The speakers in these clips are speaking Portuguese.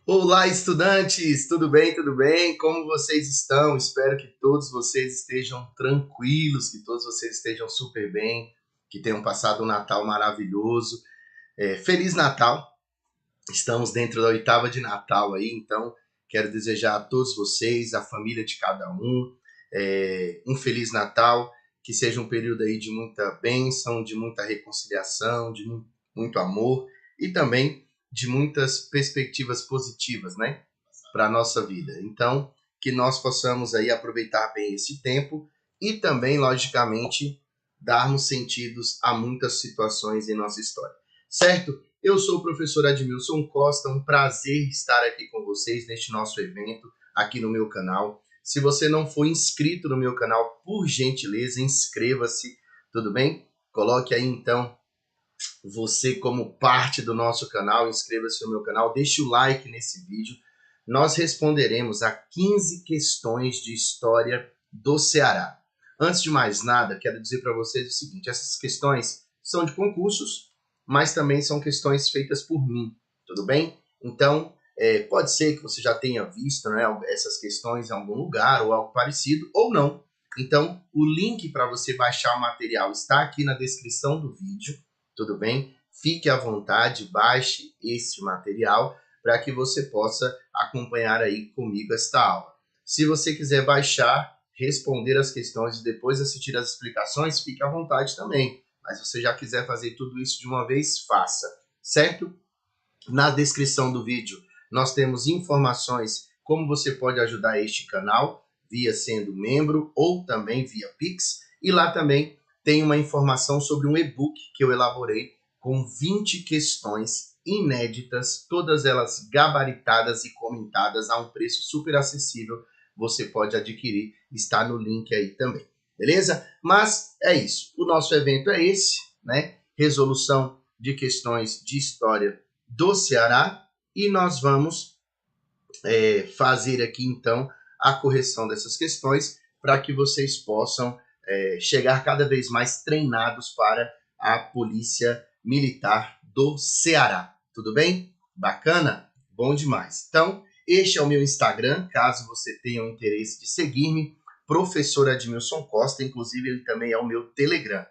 Olá, estudantes! Tudo bem? Tudo bem? Como vocês estão? Espero que todos vocês estejam tranquilos, que todos vocês estejam super bem, que tenham passado um Natal maravilhoso. Feliz Natal! Estamos dentro da oitava de Natal aí, então quero desejar a todos vocês, a família de cada um, um Feliz Natal, que seja um período aí de muita bênção, de muita reconciliação, de muito amor e também de muitas perspectivas positivas, né, para a nossa vida. Então, que nós possamos aí aproveitar bem esse tempo e também, logicamente, darmos sentidos a muitas situações em nossa história. Certo? Eu sou o professor Admilson Costa, um prazer estar aqui com vocês neste nosso evento, aqui no meu canal. Se você não for inscrito no meu canal, por gentileza, inscreva-se, tudo bem? Coloque aí então você como parte do nosso canal, inscreva-se no meu canal, deixe o like nesse vídeo. Nós responderemos a 15 questões de história do Ceará. Antes de mais nada, quero dizer para vocês o seguinte, essas questões são de concursos, mas também são questões feitas por mim, tudo bem? Então, pode ser que você já tenha visto, né, essas questões em algum lugar ou algo parecido, ou não. Então, o link para você baixar o material está aqui na descrição do vídeo, tudo bem? Fique à vontade, baixe esse material para que você possa acompanhar aí comigo esta aula. Se você quiser baixar, responder as questões e depois assistir as explicações, fique à vontade também. Mas se você já quiser fazer tudo isso de uma vez, faça, certo? Na descrição do vídeo nós temos informações como você pode ajudar este canal, via sendo membro ou também via Pix. E lá também tem uma informação sobre um e-book que eu elaborei com 20 questões inéditas, todas elas gabaritadas e comentadas a um preço super acessível. Você pode adquirir, está no link aí também, beleza? Mas é isso, o nosso evento é esse, né? Resolução de questões de história do Ceará, e nós vamos fazer aqui então a correção dessas questões para que vocês possam chegar cada vez mais treinados para a Polícia Militar do Ceará. Tudo bem? Bacana? Bom demais. Então, este é o meu Instagram, caso você tenha o interesse de seguir-me, professor Admilson Costa, inclusive ele também é o meu Telegram,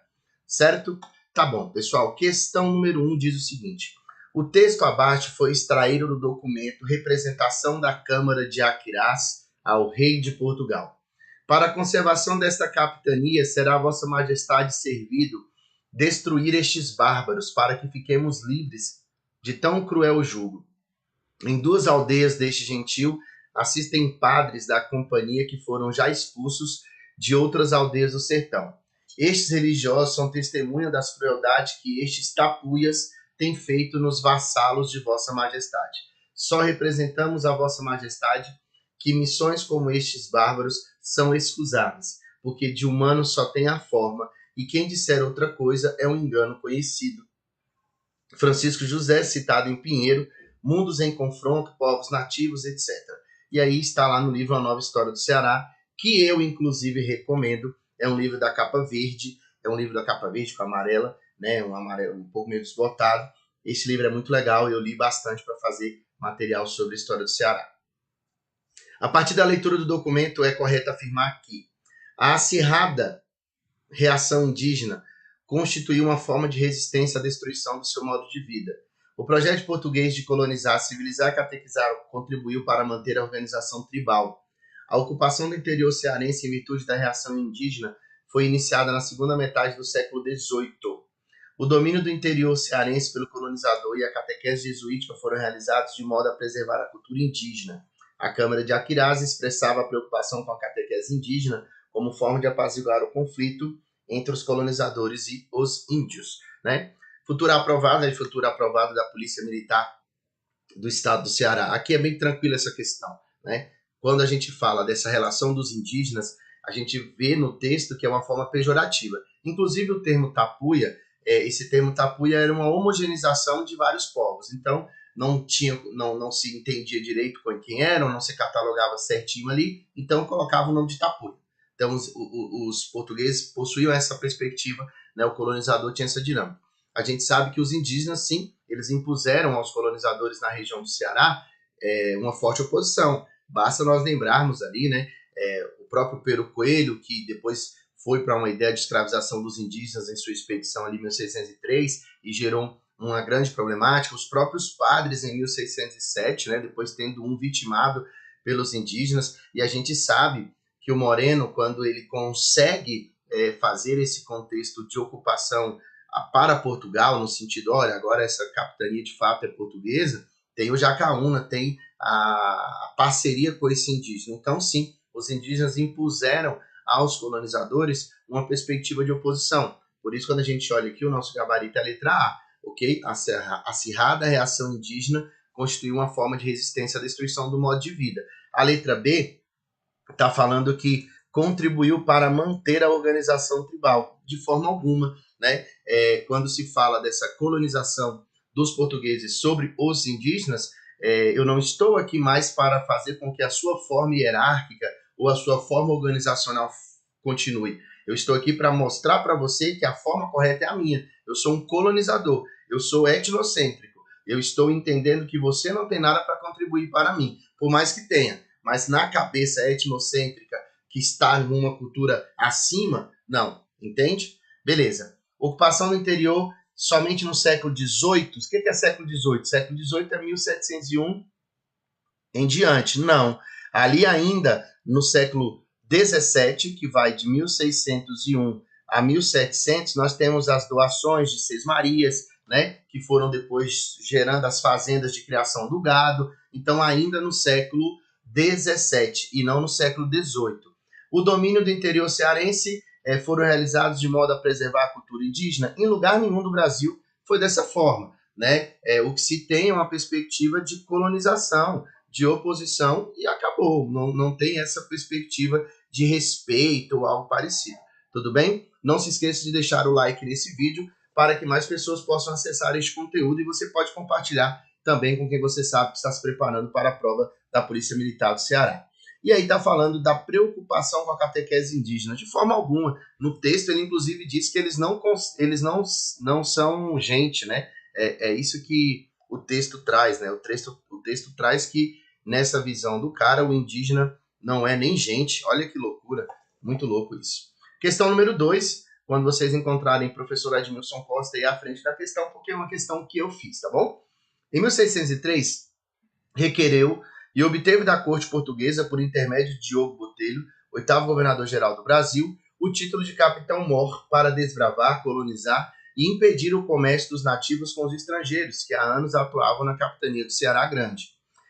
certo? Tá bom, pessoal, questão número 1 diz o seguinte: o texto abaixo foi extraído do documento Representação da Câmara de Aquirás ao Rei de Portugal. Para a conservação desta capitania, será a Vossa Majestade servido destruir estes bárbaros, para que fiquemos livres de tão cruel jugo. Em 2 aldeias deste gentil assistem padres da companhia que foram já expulsos de outras aldeias do sertão. Estes religiosos são testemunha das crueldades que estes tapuias têm feito nos vassalos de Vossa Majestade. Só representamos a Vossa Majestade que missões como estes bárbaros são excusáveis, porque de humano só tem a forma, e quem disser outra coisa é um engano conhecido. Francisco José, citado em Pinheiro, Mundos em Confronto, Povos Nativos, etc. E aí está lá no livro A Nova História do Ceará, que eu, inclusive, recomendo. É um livro da capa verde, com amarela, né, um amarelo um pouco meio desbotado. Esse livro é muito legal, eu li bastante para fazer material sobre a história do Ceará. A partir da leitura do documento, é correto afirmar que a acirrada reação indígena constituiu uma forma de resistência à destruição do seu modo de vida. O projeto português de colonizar, civilizar e catequizar contribuiu para manter a organização tribal. A ocupação do interior cearense em virtude da reação indígena foi iniciada na segunda metade do século XVIII. O domínio do interior cearense pelo colonizador e a catequese jesuítica foram realizados de modo a preservar a cultura indígena. A Câmara de Aquirás expressava a preocupação com a catequese indígena como forma de apaziguar o conflito entre os colonizadores e os índios, né? Futuro aprovado da Polícia Militar do Estado do Ceará. Aqui é bem tranquila essa questão, né? Quando a gente fala dessa relação dos indígenas, a gente vê no texto que é uma forma pejorativa. Inclusive o termo tapuia, esse termo tapuia era uma homogeneização de vários povos. Então não se entendia direito com quem eram, não se catalogava certinho ali, então colocava o nome de tapuia. Então os portugueses possuíam essa perspectiva, né? O colonizador tinha essa dinâmica. A gente sabe que os indígenas, sim, eles impuseram aos colonizadores na região do Ceará uma forte oposição. Basta nós lembrarmos ali, né, o próprio Pero Coelho, que depois foi para uma ideia de escravização dos indígenas em sua expedição ali em 1603 e gerou uma grande problemática. Os próprios padres em 1607, né, depois tendo um vitimado pelos indígenas, e a gente sabe que o Moreno, quando ele consegue fazer esse contexto de ocupação para Portugal, no sentido, olha, agora essa capitania de fato é portuguesa, tem o Jacaúna, tem a parceria com esse indígena. Então, sim, os indígenas impuseram aos colonizadores uma perspectiva de oposição. Por isso, quando a gente olha aqui, o nosso gabarito é a letra A, ok? A acirrada reação indígena constituiu uma forma de resistência à destruição do modo de vida. A letra B está falando que contribuiu para manter a organização tribal. De forma alguma, né? Quando se fala dessa colonização dos portugueses sobre os indígenas, eu não estou aqui mais para fazer com que a sua forma hierárquica ou a sua forma organizacional continue. Eu estou aqui para mostrar para você que a forma correta é a minha. Eu sou um colonizador, eu sou etnocêntrico. Eu estou entendendo que você não tem nada para contribuir para mim, por mais que tenha. Mas na cabeça etnocêntrica, que está numa cultura acima, não. Entende? Beleza. Ocupação do interior somente no século XVIII. O que é século XVIII? Século XVIII é 1701 em diante. Não. Ali ainda, no século XVII, que vai de 1601 a 1700, nós temos as doações de Seis Marias, né, que foram depois gerando as fazendas de criação do gado. Então, ainda no século XVII e não no século XVIII. O domínio do interior cearense foram realizados de modo a preservar a cultura indígena. Em lugar nenhum do Brasil foi dessa forma, né? O que se tem é uma perspectiva de colonização, de oposição, e acabou. Não tem essa perspectiva de respeito ou algo parecido. Tudo bem? Não se esqueça de deixar o like nesse vídeo para que mais pessoas possam acessar este conteúdo, e você pode compartilhar também com quem você sabe que está se preparando para a prova da Polícia Militar do Ceará. E aí está falando da preocupação com a catequese indígena. De forma alguma. No texto ele inclusive diz que eles não são gente, né? É isso que o texto traz, né? O texto traz que nessa visão do cara, o indígena não é nem gente. Olha que loucura, muito louco isso. Questão número 2, quando vocês encontrarem o professor Edmilson Costa aí à frente da questão, porque é uma questão que eu fiz, tá bom? Em 1603, requereu e obteve da corte portuguesa, por intermédio de Diogo Botelho, oitavo governador-geral do Brasil, o título de capitão-mor para desbravar, colonizar e impedir o comércio dos nativos com os estrangeiros, que há anos atuavam na capitania do Ceará Grande.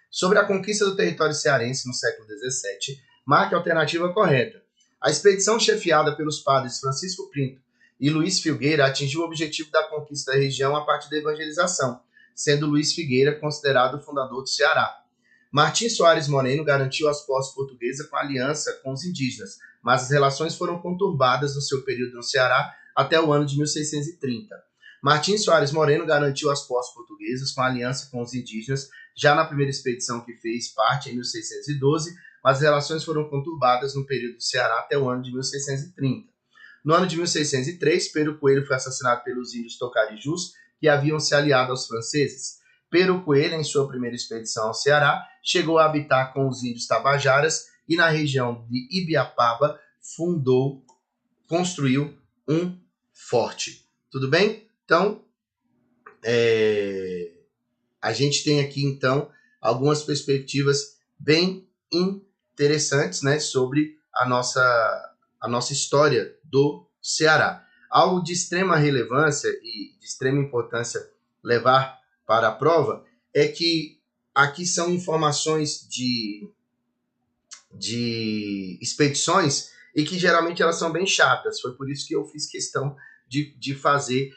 Sobre a conquista do território cearense no século XVII, marque a alternativa correta. A expedição chefiada pelos padres Francisco Pinto e Luiz Filgueira atingiu o objetivo da conquista da região a partir da evangelização, sendo Luiz Figueira considerado o fundador do Ceará. Martim Soares Moreno garantiu as posses portuguesas com aliança com os indígenas, mas as relações foram conturbadas no seu período no Ceará até o ano de 1630. Martim Soares Moreno garantiu as posses portuguesas com aliança com os indígenas já na primeira expedição que fez parte em 1612, mas as relações foram conturbadas no período do Ceará até o ano de 1630. No ano de 1603, Pero Coelho foi assassinado pelos índios Tocarijus, que haviam se aliado aos franceses. Pero Coelho, em sua primeira expedição ao Ceará, chegou a habitar com os índios Tabajaras e na região de Ibiapaba construiu um forte. Tudo bem? Então, a gente tem aqui, então, algumas perspectivas bem interessantes, né, sobre a nossa história do Ceará. Algo de extrema relevância e de extrema importância levar para a prova é que aqui são informações de expedições e que geralmente elas são bem chatas. Foi por isso que eu fiz questão de fazer,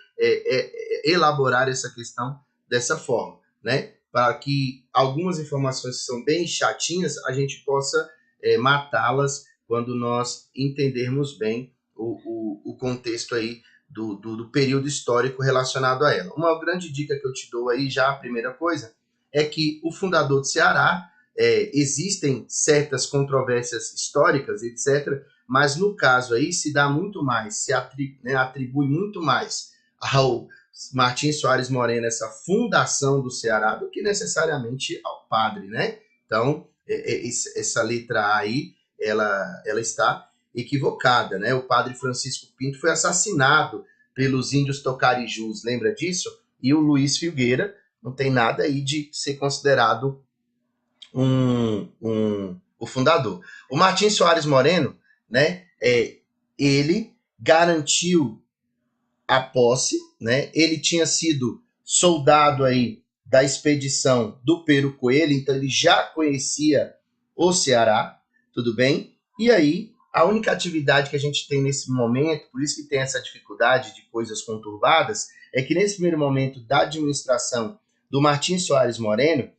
elaborar essa questão dessa forma, né? Para que algumas informações que são bem chatinhas, a gente possa matá-las quando nós entendermos bem o contexto aí do período histórico relacionado a ela. Uma grande dica que eu te dou aí, já a primeira coisa, é que o fundador do Ceará, existem certas controvérsias históricas, etc., mas no caso aí se dá muito mais, se atribui muito mais ao Martins Soares Moreno essa fundação do Ceará do que necessariamente ao padre, né? Então, essa letra A aí, ela está equivocada, né? O padre Francisco Pinto foi assassinado pelos índios tocarijus, lembra disso? E o Luiz Filgueira não tem nada aí de ser considerado o fundador. O Martins Soares Moreno, né? Ele garantiu a posse, né? Ele tinha sido soldado aí da expedição do Pero Coelho, então ele já conhecia o Ceará, tudo bem? E aí, a única atividade que a gente tem nesse momento, por isso que tem essa dificuldade de coisas conturbadas, é que nesse primeiro momento da administração do Martins Soares Moreno,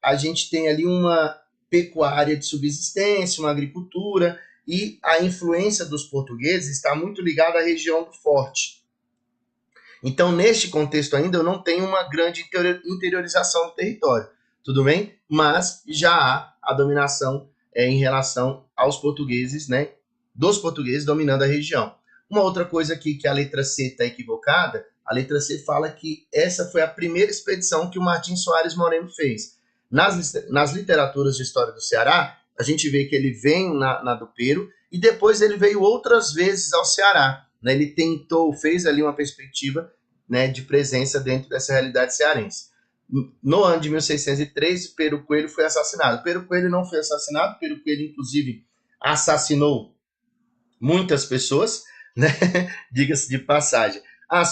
a gente tem ali uma pecuária de subsistência, uma agricultura, e a influência dos portugueses está muito ligada à região do Forte. Então, neste contexto ainda, eu não tenho uma grande interiorização do território, tudo bem? Mas já há a dominação em relação aos portugueses, né? Dos portugueses dominando a região. Uma outra coisa aqui que a letra C está equivocada, a letra C fala que essa foi a primeira expedição que o Martins Soares Moreno fez. Nas literaturas de história do Ceará, a gente vê que ele vem na do Pero e depois ele veio outras vezes ao Ceará. Né? Ele fez ali uma perspectiva, né, de presença dentro dessa realidade cearense. No ano de 1603, Pero Coelho foi assassinado. Pero Coelho não foi assassinado, Pero Coelho, inclusive, assassinou muitas pessoas, né? Diga-se de passagem.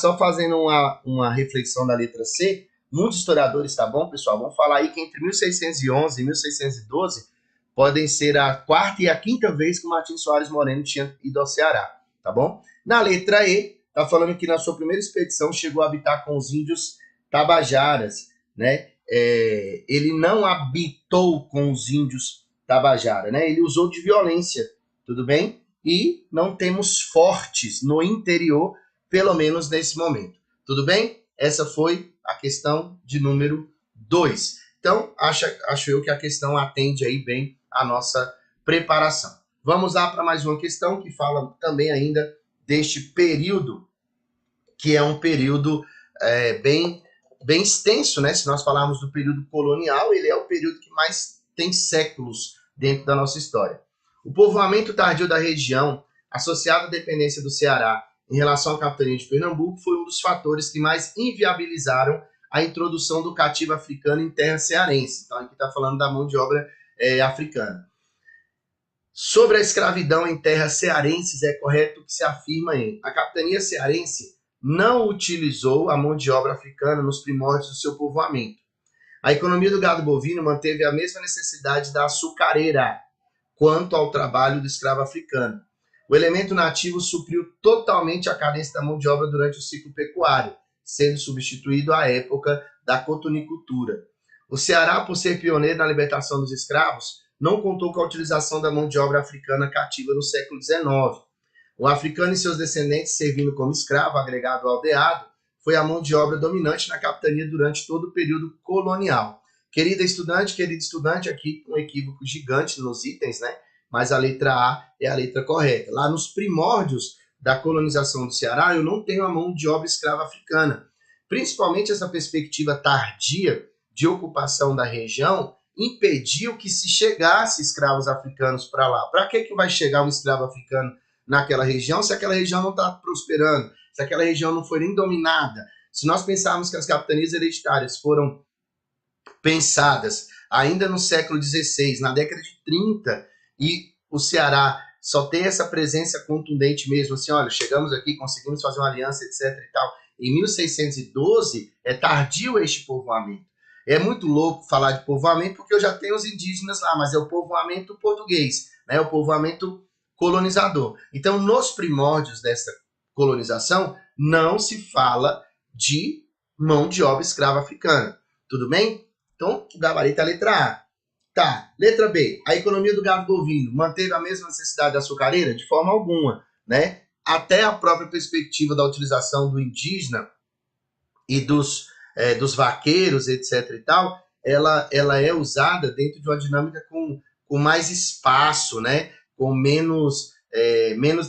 Só fazendo uma reflexão da letra C, muitos historiadores, tá bom, pessoal? Vão falar aí que entre 1611 e 1612 podem ser a quarta e a quinta vez que o Martins Soares Moreno tinha ido ao Ceará, tá bom? Na letra E, tá falando que na sua primeira expedição chegou a habitar com os índios tabajaras, né? Ele não habitou com os índios tabajara, né? Ele usou de violência, tudo bem? E não temos fortes no interior, pelo menos nesse momento, tudo bem? Essa foi a questão de número 2. Então, acho eu que a questão atende aí bem a nossa preparação. Vamos lá para mais uma questão que fala também ainda deste período, que é um período bem extenso, né? Se nós falarmos do período colonial, ele é o período que mais tem séculos dentro da nossa história. O povoamento tardio da região, associado à dependência do Ceará em relação à capitania de Pernambuco, foi um dos fatores que mais inviabilizaram a introdução do cativo africano em terra cearense. Então, aqui está falando da mão de obra africana. Sobre a escravidão em terras cearenses, é correto que se afirma a capitania cearense não utilizou a mão de obra africana nos primórdios do seu povoamento. A economia do gado bovino manteve a mesma necessidade da açucareira quanto ao trabalho do escravo africano. O elemento nativo supriu totalmente a carência da mão de obra durante o ciclo pecuário, sendo substituído à época da cotonicultura. O Ceará, por ser pioneiro na libertação dos escravos, não contou com a utilização da mão de obra africana cativa no século XIX. O africano e seus descendentes, servindo como escravo agregado ao aldeado, foi a mão de obra dominante na capitania durante todo o período colonial. Querido estudante, aqui um equívoco gigante nos itens, né? Mas a letra A é a letra correta. Lá nos primórdios da colonização do Ceará, eu não tenho a mão de obra escrava africana. Principalmente essa perspectiva tardia de ocupação da região impediu que se chegasse escravos africanos para lá. Para que vai chegar um escravo africano naquela região se aquela região não está prosperando, se aquela região não foi nem dominada? Se nós pensarmos que as capitanias hereditárias foram pensadas ainda no século XVI, na década de 30, e o Ceará só tem essa presença contundente mesmo, assim, olha, chegamos aqui, conseguimos fazer uma aliança, etc. e tal. Em 1612, é tardio este povoamento. É muito louco falar de povoamento, porque eu já tenho os indígenas lá, mas é o povoamento português, né? O povoamento colonizador. Então, nos primórdios dessa colonização, não se fala de mão de obra escrava africana. Tudo bem? Então, o gabarito é a letra A. Tá, letra B. A economia do gado bovino manteve a mesma necessidade da açucareira? De forma alguma, né? Até a própria perspectiva da utilização do indígena e dos vaqueiros, etc. e tal, ela é usada dentro de uma dinâmica com mais espaço, né? Com menos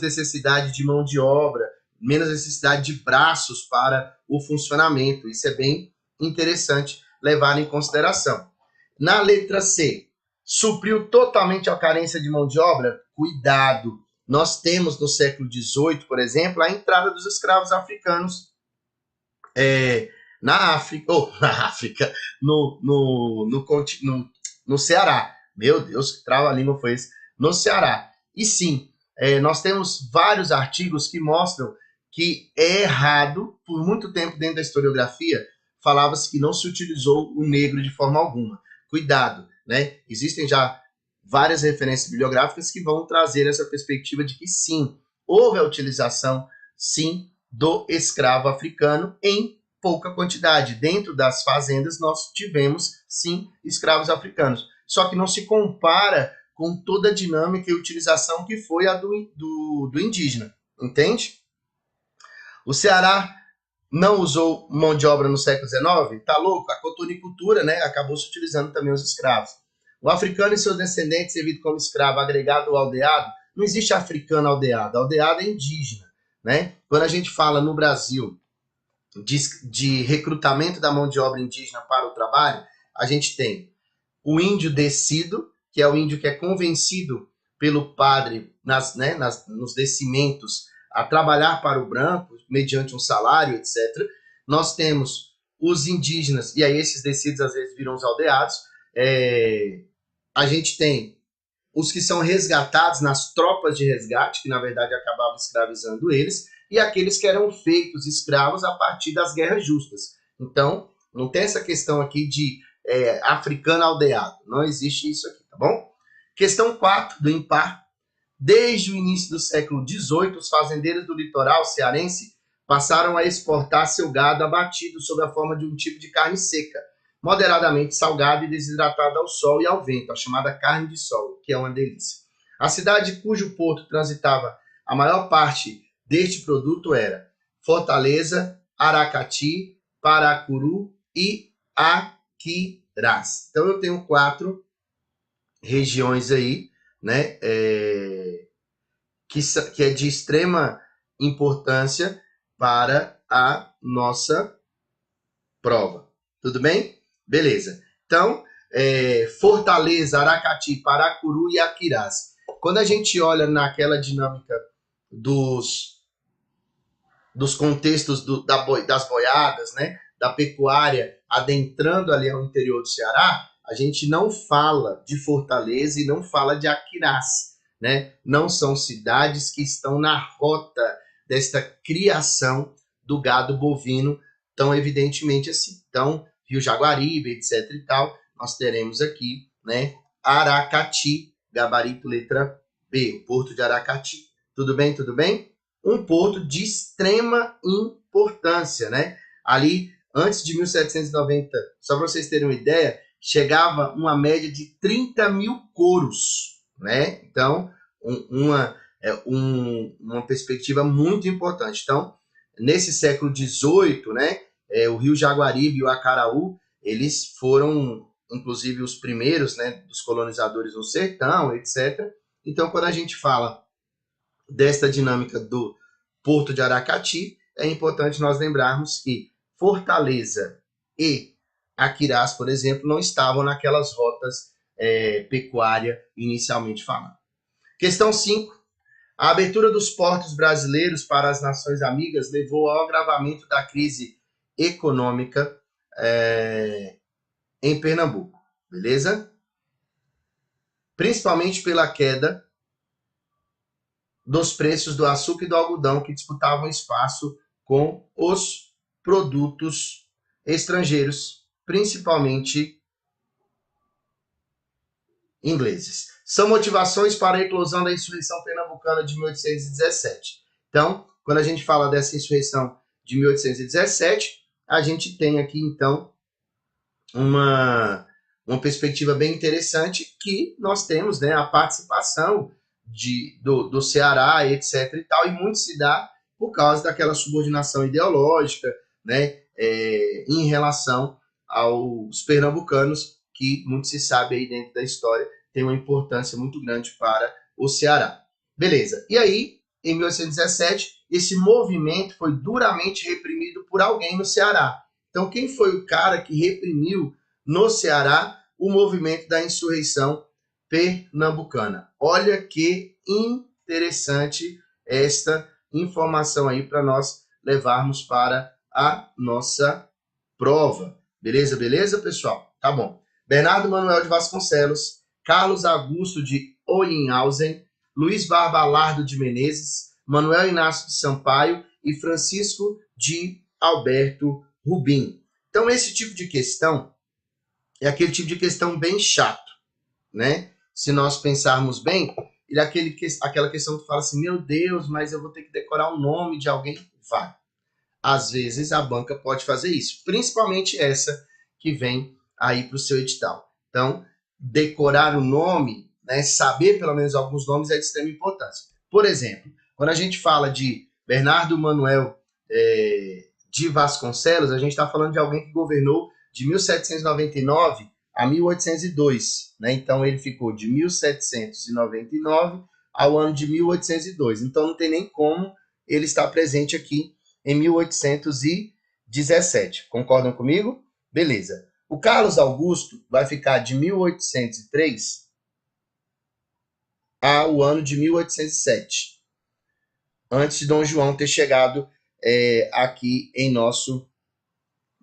necessidade de mão de obra, menos necessidade de braços para o funcionamento. Isso é bem interessante levar em consideração. Na letra C, supriu totalmente a carência de mão de obra? Cuidado! Nós temos no século XVIII, por exemplo, a entrada dos escravos africanos na África, no Ceará. Meu Deus, que trava-língua foi esse? No Ceará. E sim, nós temos vários artigos que mostram que é errado, por muito tempo dentro da historiografia, falava-se que não se utilizou o negro de forma alguma. Cuidado, né? Existem já várias referências bibliográficas que vão trazer essa perspectiva de que sim, houve a utilização, sim, do escravo africano em pouca quantidade. Dentro das fazendas nós tivemos, sim, escravos africanos. Só que não se compara com toda a dinâmica e utilização que foi a do indígena, entende? O Ceará não usou mão de obra no século XIX? Tá louco? A cotonicultura, né, acabou se utilizando também os escravos. O africano e seus descendentes, servido como escravo agregado ou aldeado, não existe africano aldeado. Aldeado é indígena, né? Quando a gente fala no Brasil de recrutamento da mão de obra indígena para o trabalho, a gente tem o índio descido, que é o índio que é convencido pelo padre nos descimentos a trabalhar para o branco, mediante um salário, etc. Nós temos os indígenas, e aí esses descidos às vezes viram os aldeados. A gente tem os que são resgatados nas tropas de resgate, que na verdade acabavam escravizando eles, e aqueles que eram feitos escravos a partir das guerras justas. Então, não tem essa questão aqui de africano aldeado. Não existe isso aqui, tá bom? Questão 4 do impar. Desde o início do século XVIII, os fazendeiros do litoral cearense passaram a exportar seu gado abatido sob a forma de um tipo de carne seca, moderadamente salgada e desidratada ao sol e ao vento, a chamada carne de sol, que é uma delícia. A cidade cujo porto transitava a maior parte deste produto era Fortaleza, Aracati, Paracuru e Aquirás. Então eu tenho 4 regiões aí, né, que é de extrema importância para a nossa prova. Tudo bem? Beleza. Então, Fortaleza, Aracati, Paracuru e Aquirás. Quando a gente olha naquela dinâmica dos contextos das boiadas, né, da pecuária, adentrando ali ao interior do Ceará, a gente não fala de Fortaleza e não fala de Aquirás, né? Não são cidades que estão na rota desta criação do gado bovino tão evidentemente assim. Então, Rio Jaguaribe, etc e tal, nós teremos aqui, né, Aracati, gabarito letra B, o porto de Aracati. Tudo bem? Tudo bem? Um porto de extrema importância, né? Ali, antes de 1790, só para vocês terem uma ideia, chegava uma média de 30 mil coros, né? Então, uma perspectiva muito importante. Então, nesse século XVIII, né, o Rio Jaguaribe e o Acaraú, eles foram, inclusive, os primeiros, né, dos colonizadores no sertão, etc. Então, quando a gente fala desta dinâmica do Porto de Aracati, é importante nós lembrarmos que Fortaleza e Aquirás, por exemplo, não estavam naquelas rotas pecuária inicialmente falando. Questão 5. A abertura dos portos brasileiros para as nações amigas levou ao agravamento da crise econômica em Pernambuco, beleza? Principalmente pela queda dos preços do açúcar e do algodão, que disputavam espaço com os produtos estrangeiros, principalmente ingleses. São motivações para a eclosão da insurreição pernambucana de 1817. Então, quando a gente fala dessa insurreição de 1817, a gente tem aqui, então, uma perspectiva bem interessante, que nós temos, né, a participação do Ceará, etc. e tal, e muito se dá por causa daquela subordinação ideológica, né, em relação aos pernambucanos, que muito se sabe aí dentro da história, tem uma importância muito grande para o Ceará. Beleza. E aí, em 1817, esse movimento foi duramente reprimido por alguém no Ceará. Então, quem foi o cara que reprimiu no Ceará o movimento da insurreição pernambucana? Olha que interessante esta informação aí para nós levarmos para a nossa prova. Beleza, beleza, pessoal? Tá bom. Bernardo Manuel de Vasconcelos, Carlos Augusto de Olinhausen, Luiz Barbalardo de Menezes, Manuel Inácio de Sampaio e Francisco de Alberto Rubim. Então, esse tipo de questão é aquele tipo de questão bem chato, né? Se nós pensarmos bem, ele é aquela questão que fala assim, meu Deus, mas eu vou ter que decorar o nome de alguém. Vai. Às vezes a banca pode fazer isso, principalmente essa que vem aí para o seu edital. Então, decorar o nome, né, saber pelo menos alguns nomes é de extrema importância. Por exemplo, quando a gente fala de Bernardo Manuel de Vasconcelos, a gente está falando de alguém que governou de 1799 a 1802, né? Então ele ficou de 1799 ao ano de 1802. Então não tem nem como ele estar presente aqui em 1817. Concordam comigo? Beleza. O Carlos Augusto vai ficar de 1803 ao ano de 1807, antes de Dom João ter chegado aqui em nosso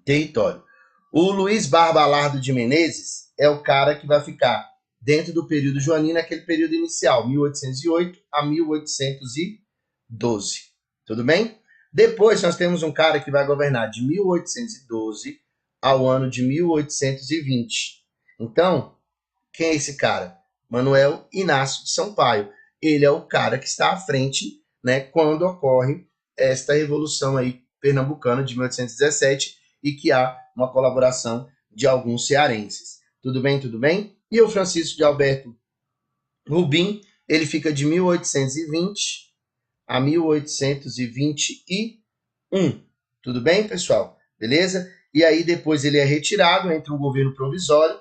território. O Luiz Barbalardo de Menezes é o cara que vai ficar dentro do período joanino, aquele período inicial, 1808 a 1812. Tudo bem? Depois nós temos um cara que vai governar de 1812 ao ano de 1820. Então, quem é esse cara? Manuel Inácio de Sampaio. Ele é o cara que está à frente, né, quando ocorre esta revolução aí pernambucana de 1817 e que há uma colaboração de alguns cearenses. Tudo bem? Tudo bem? E o Francisco de Alberto Rubim, ele fica de 1820 a 1821. Tudo bem, pessoal? Beleza? E aí depois ele é retirado, entra um governo provisório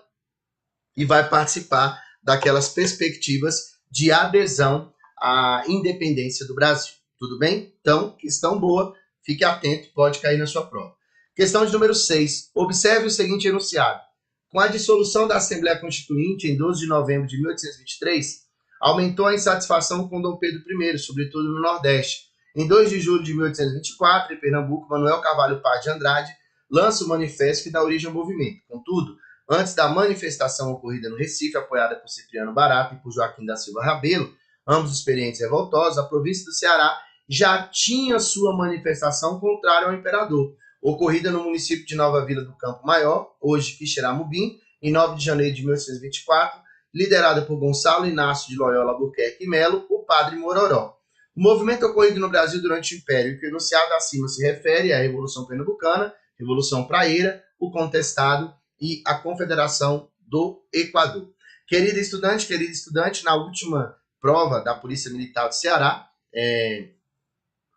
e vai participar daquelas perspectivas de adesão à independência do Brasil. Tudo bem? Então, questão boa, fique atento, pode cair na sua prova. Questão de número 6. Observe o seguinte enunciado. Com a dissolução da Assembleia Constituinte em 12 de novembro de 1823, aumentou a insatisfação com Dom Pedro I, sobretudo no Nordeste. Em 2 de julho de 1824, em Pernambuco, Manuel Carvalho Paz de Andrade lança o manifesto que dá origem ao movimento. Contudo, antes da manifestação ocorrida no Recife, apoiada por Cipriano Barata e por Joaquim da Silva Rabelo, ambos experientes revoltosos, a província do Ceará já tinha sua manifestação contrária ao imperador, ocorrida no município de Nova Vila do Campo Maior, hoje Quixeramobim, em 9 de janeiro de 1824, liderada por Gonçalo Inácio de Loyola Albuquerque e Melo, o Padre Mororó. O movimento ocorrido no Brasil durante o Império, que o enunciado acima se refere à Revolução Pernambucana, Revolução Praeira, o Contestado e a Confederação do Equador. Querido estudante, na última prova da Polícia Militar do Ceará,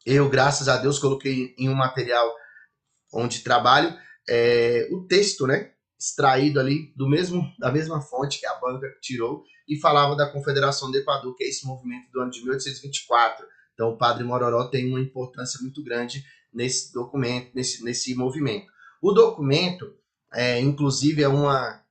eu, graças a Deus, coloquei em um material onde trabalho o texto, né, extraído ali da mesma fonte que a banca tirou e falava da Confederação do Equador, que é esse movimento do ano de 1824. Então, o Padre Mororó tem uma importância muito grande nesse documento, nesse movimento. O documento, inclusive, é uma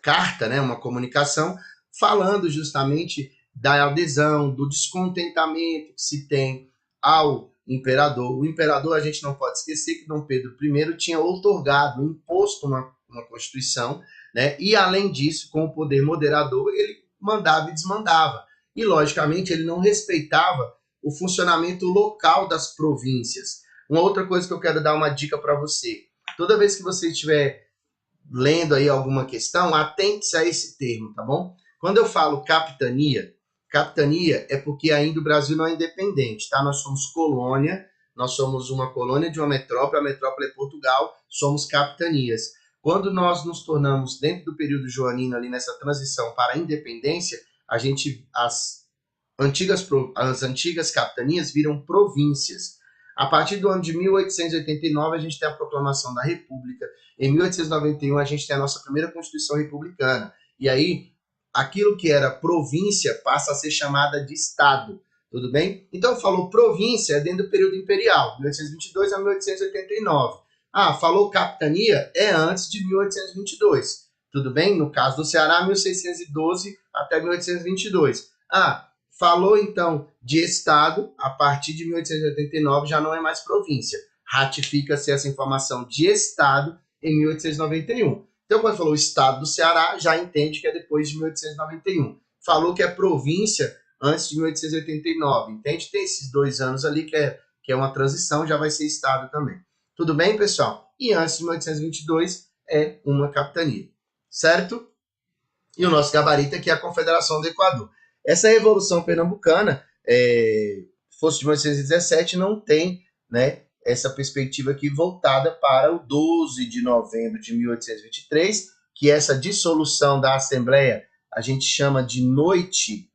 carta, né, uma comunicação, falando justamente da adesão, do descontentamento que se tem ao imperador. O imperador, a gente não pode esquecer que Dom Pedro I tinha outorgado, imposto uma Constituição, né, e além disso, com o poder moderador, ele mandava e desmandava. E, logicamente, ele não respeitava o funcionamento local das províncias. Uma outra coisa que eu quero dar uma dica para você. Toda vez que você estiver lendo aí alguma questão, atente-se a esse termo, tá bom? Quando eu falo capitania é porque ainda o Brasil não é independente, tá? Nós somos colônia, nós somos uma colônia de uma metrópole, a metrópole é Portugal, somos capitanias. Quando nós nos tornamos, dentro do período joanino, ali nessa transição para a independência, as antigas capitanias viram províncias. A partir do ano de 1889, a gente tem a proclamação da República. Em 1891, a gente tem a nossa primeira Constituição Republicana. E aí, aquilo que era província passa a ser chamada de Estado. Tudo bem? Então, falou província, é dentro do período imperial, 1822 a 1889. Ah, falou capitania, é antes de 1822. Tudo bem? No caso do Ceará, 1612 até 1822. Ah, falou então de estado, a partir de 1889 já não é mais província. Ratifica-se essa informação de estado em 1891. Então, quando falou estado do Ceará, já entende que é depois de 1891. Falou que é província antes de 1889, entende? Tem esses 2 anos ali que é uma transição, já vai ser estado também. Tudo bem, pessoal? E antes de 1822 é uma capitania, certo? E o nosso gabarito aqui é a Confederação do Equador. Essa Revolução Pernambucana, fosse de 1817, não tem, né, essa perspectiva aqui voltada para o 12 de novembro de 1823, que essa dissolução da Assembleia a gente chama de Noite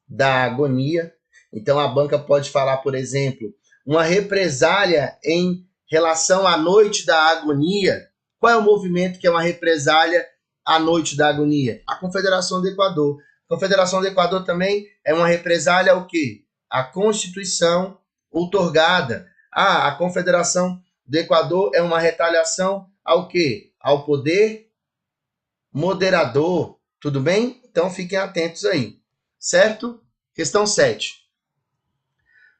da Agonia. Então a banca pode falar, por exemplo, uma represália em relação à Noite da Agonia. Qual é o movimento que é uma represália à Noite da Agonia? A Confederação do Equador. A Confederação do Equador também é uma represália ao quê? A Constituição outorgada. Ah, a Confederação do Equador é uma retaliação ao quê? Ao poder moderador. Tudo bem? Então fiquem atentos aí. Certo? Questão 7.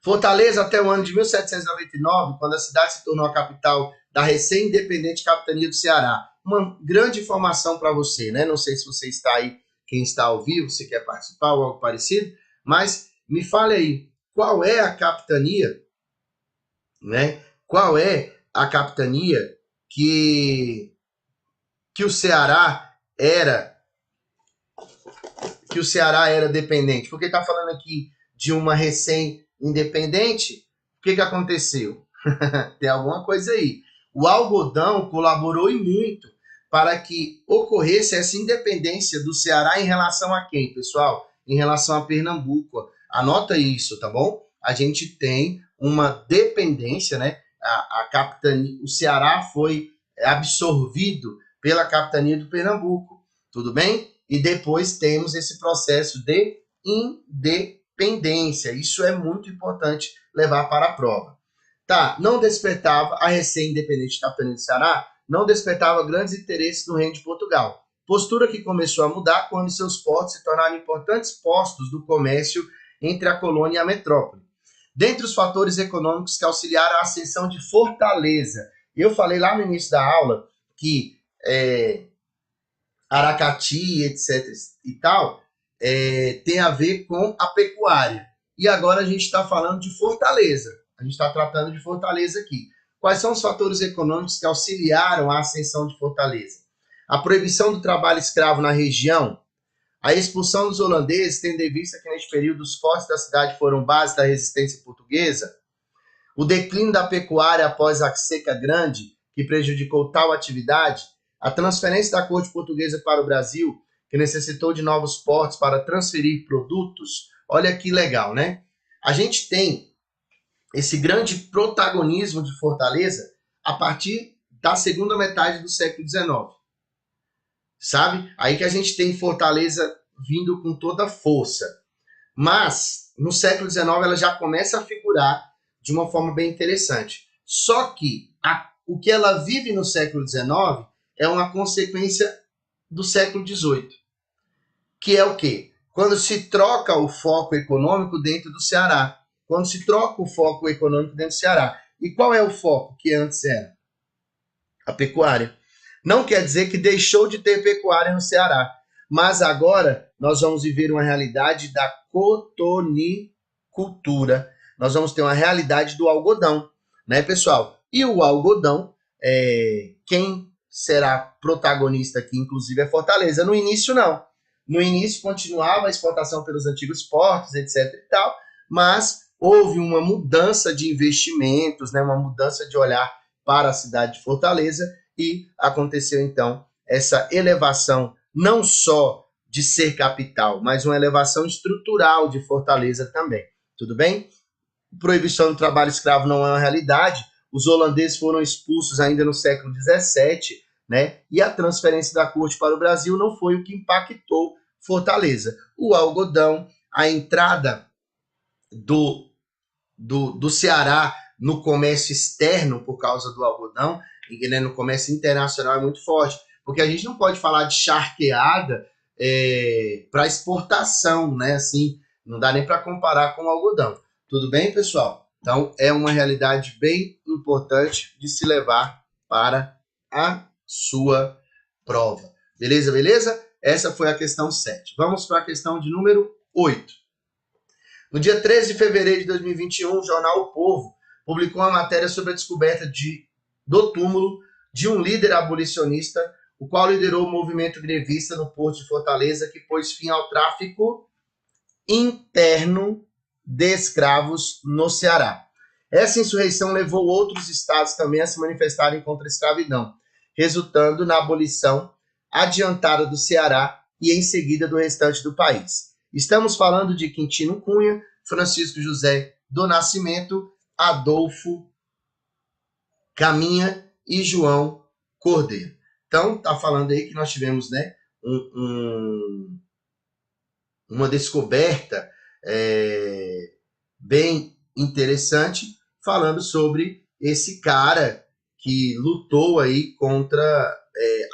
Fortaleza, até o ano de 1799, quando a cidade se tornou a capital da recém-independente capitania do Ceará. Uma grande informação para você, né? Não sei se você está aí, quem está ao vivo, se quer participar ou algo parecido, mas me fale aí, qual é a capitania, né? Qual é a capitania que o Ceará era dependente? Porque está falando aqui de uma recém-independente, o que aconteceu? Tem alguma coisa aí. O algodão colaborou e muito para que ocorresse essa independência do Ceará em relação a quem, pessoal? Em relação a Pernambuco. Anota isso, tá bom? A gente tem uma dependência, né? A capitania, o Ceará foi absorvido pela capitania do Pernambuco, tudo bem? E depois temos esse processo de independência. Isso é muito importante levar para a prova. Tá, não despertava a recém-independente capitania do Ceará, não despertava grandes interesses no reino de Portugal. Postura que começou a mudar quando seus portos se tornaram importantes postos do comércio entre a colônia e a metrópole. Dentre os fatores econômicos que auxiliaram a ascensão de Fortaleza, eu falei lá no início da aula que Aracati, etc. e tal, tem a ver com a pecuária. E agora a gente está falando de Fortaleza. A gente está tratando de Fortaleza aqui. Quais são os fatores econômicos que auxiliaram a ascensão de Fortaleza? A proibição do trabalho escravo na região, a expulsão dos holandeses, tendo em vista que neste período os fortes da cidade foram base da resistência portuguesa, o declínio da pecuária após a seca grande, que prejudicou tal atividade, a transferência da corte portuguesa para o Brasil, que necessitou de novos portos para transferir produtos. Olha que legal, né? A gente tem esse grande protagonismo de Fortaleza a partir da segunda metade do século XIX. Sabe? Aí que a gente tem Fortaleza vindo com toda força. Mas, no século XIX, ela já começa a figurar de uma forma bem interessante. Só que o que ela vive no século XIX é uma consequência do século XVIII. Que é o quê? Quando se troca o foco econômico dentro do Ceará. Quando se troca o foco econômico dentro do Ceará. E qual é o foco que antes era? A pecuária. Não quer dizer que deixou de ter pecuária no Ceará. Mas agora nós vamos viver uma realidade da cotonicultura. Nós vamos ter uma realidade do algodão, né, pessoal? E o algodão, quem será protagonista aqui, inclusive, é Fortaleza. No início, não. No início, continuava a exportação pelos antigos portos, etc. e tal, mas houve uma mudança de investimentos, né, uma mudança de olhar para a cidade de Fortaleza e aconteceu, então, essa elevação não só de ser capital, mas uma elevação estrutural de Fortaleza também. Tudo bem? Proibição do trabalho escravo não é uma realidade. Os holandeses foram expulsos ainda no século XVII, né? E a transferência da corte para o Brasil não foi o que impactou Fortaleza. O algodão, a entrada do Ceará no comércio externo por causa do algodão, e, né, no comércio internacional é muito forte, porque a gente não pode falar de charqueada para exportação, né? Assim, não dá nem para comparar com o algodão. Tudo bem, pessoal? Então, é uma realidade bem importante de se levar para a sua prova. Beleza, beleza? Essa foi a questão 7. Vamos para a questão de número 8. No dia 13 de fevereiro de 2021, o jornal O Povo publicou uma matéria sobre a descoberta do túmulo de um líder abolicionista, o qual liderou o movimento grevista no Porto de Fortaleza, que pôs fim ao tráfico interno de escravos no Ceará. Essa insurreição levou outros estados também a se manifestarem contra a escravidão, resultando na abolição adiantada do Ceará e em seguida do restante do país. Estamos falando de Quintino Cunha, Francisco José do Nascimento, Adolfo Caminha e João Cordeiro. Então, tá falando aí que nós tivemos, né, uma descoberta bem interessante, falando sobre esse cara que lutou aí contra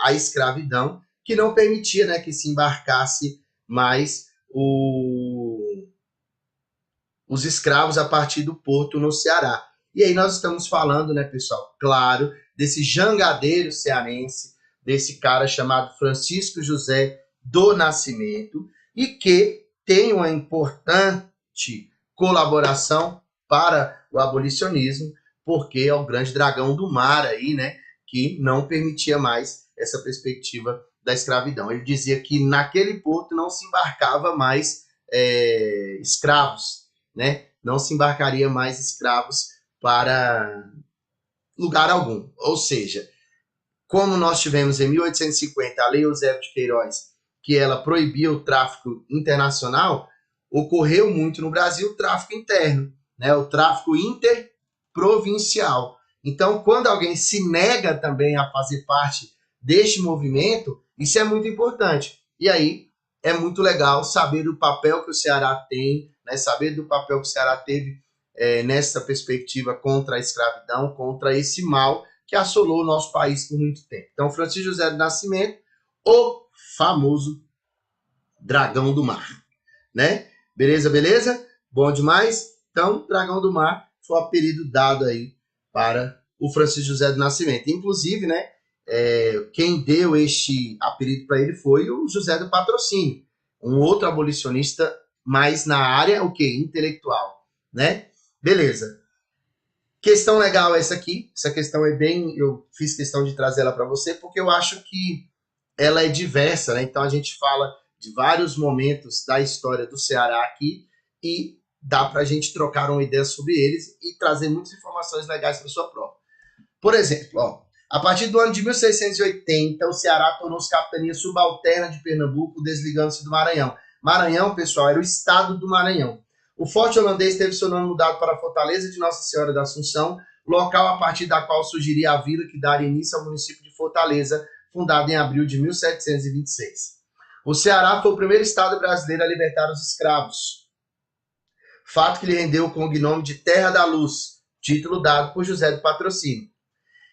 a escravidão, que não permitia, né, que se embarcasse mais os escravos a partir do porto no Ceará. E aí nós estamos falando, né, pessoal, claro, desse jangadeiro cearense, desse cara chamado Francisco José do Nascimento, e que tem uma importante colaboração para o abolicionismo, porque é o grande dragão do mar aí, né, que não permitia mais essa perspectiva da escravidão. Ele dizia que naquele porto não se embarcava mais escravos, né? Não se embarcaria mais escravos para lugar algum. Ou seja, como nós tivemos em 1850 a Lei Eusébio de Queiroz, que ela proibia o tráfico internacional, ocorreu muito no Brasil o tráfico interno, né? O tráfico interprovincial. Então, quando alguém se nega também a fazer parte deste movimento, isso é muito importante. E aí é muito legal saber do papel que o Ceará tem, né? Saber do papel que o Ceará teve nessa perspectiva contra a escravidão, contra esse mal que assolou o nosso país por muito tempo. Então, Francisco José do Nascimento, o famoso dragão do mar, né? Beleza, beleza? Bom demais? Então, dragão do mar foi o apelido dado aí para o Francisco José do Nascimento. Inclusive, né, quem deu este apelido para ele foi o José do Patrocínio, um outro abolicionista, mas na área, o quê? Intelectual, né? Beleza. Questão legal essa aqui. Essa questão é bem... Eu fiz questão de trazer ela para você, porque eu acho que ela é diversa, né? Então a gente fala de vários momentos da história do Ceará aqui e dá para a gente trocar uma ideia sobre eles e trazer muitas informações legais para sua prova. Por exemplo, ó, a partir do ano de 1680, o Ceará tornou-se capitania subalterna de Pernambuco, desligando-se do Maranhão. Maranhão, pessoal, era o estado do Maranhão. O Forte Holandês teve seu nome mudado para a Fortaleza de Nossa Senhora da Assunção, local a partir da qual surgiria a vila que daria início ao município de Fortaleza, fundado em abril de 1726. O Ceará foi o primeiro estado brasileiro a libertar os escravos, fato que lhe rendeu o cognome de Terra da Luz, título dado por José do Patrocínio.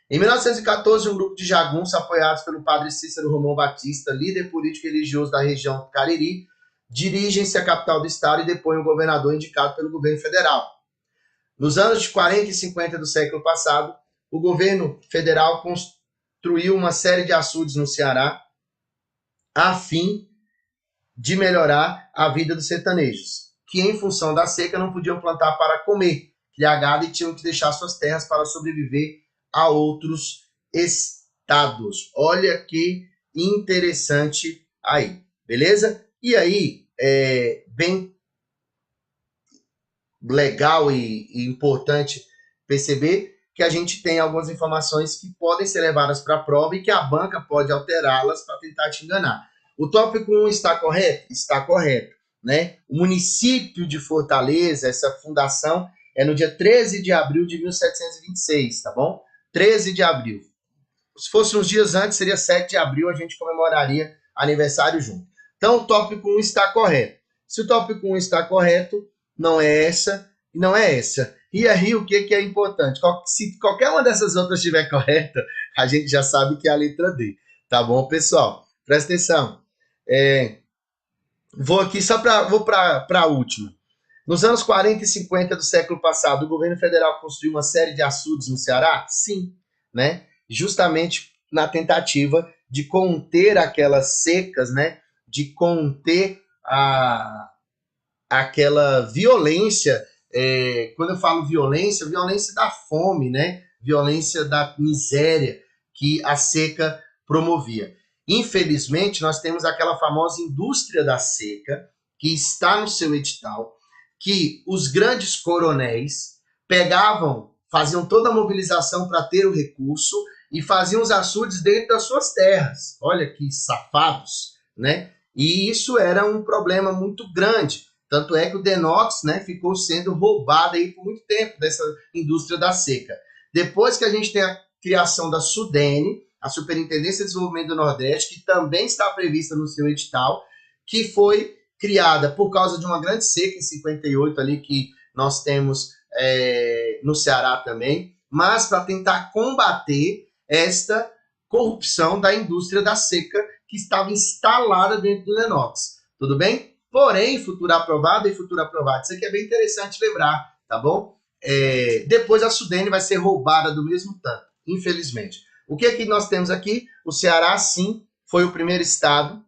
Em 1914, um grupo de jagunços, apoiados pelo padre Cícero Romão Batista, líder político e religioso da região do Cariri, dirigem-se à capital do estado e depõem o governador indicado pelo governo federal. Nos anos de 40 e 50 do século passado, o governo federal construiu uma série de açudes no Ceará a fim de melhorar a vida dos sertanejos, que em função da seca não podiam plantar para comer, criar gado e tinham que deixar suas terras para sobreviver a outros estados. Olha que interessante aí, beleza? E aí, bem legal e importante perceber que a gente tem algumas informações que podem ser levadas para a prova e que a banca pode alterá-las para tentar te enganar. O tópico 1 está correto? Está correto, né? O município de Fortaleza, essa fundação, é no dia 13 de abril de 1726, tá bom? 13 de abril. Se fosse uns dias antes, seria 7 de abril, a gente comemoraria aniversário junto. Então, o tópico 1 está correto. Se o tópico 1 está correto, não é essa e não é essa. E aí, o que é importante? Se qualquer uma dessas outras estiver correta, a gente já sabe que é a letra D. Tá bom, pessoal? Presta atenção. Vou aqui vou para a última. Nos anos 40 e 50 do século passado, o governo federal construiu uma série de açudes no Ceará? Sim, né? Justamente na tentativa de conter aquelas secas, né? De conter aquela violência. Quando eu falo violência, violência da fome, né? Violência da miséria que a seca promovia. Infelizmente, nós temos aquela famosa indústria da seca, que está no seu edital, que os grandes coronéis pegavam, faziam toda a mobilização para ter o recurso e faziam os açudes dentro das suas terras. Olha que safados, né? E isso era um problema muito grande. Tanto é que o Denox, né, ficou sendo roubado aí por muito tempo dessa indústria da seca. Depois que a gente tem a criação da SUDENE, a Superintendência de Desenvolvimento do Nordeste, que também está prevista no seu edital, que foi criada por causa de uma grande seca em 58 ali que nós temos no Ceará também, mas para tentar combater esta corrupção da indústria da seca que estava instalada dentro do Denox. Tudo bem? Porém, futuro aprovado e futuro aprovado. Isso aqui é bem interessante lembrar, tá bom? Depois a SUDENE vai ser roubada do mesmo tanto, infelizmente. O que é que nós temos aqui? O Ceará, sim, foi o primeiro estado.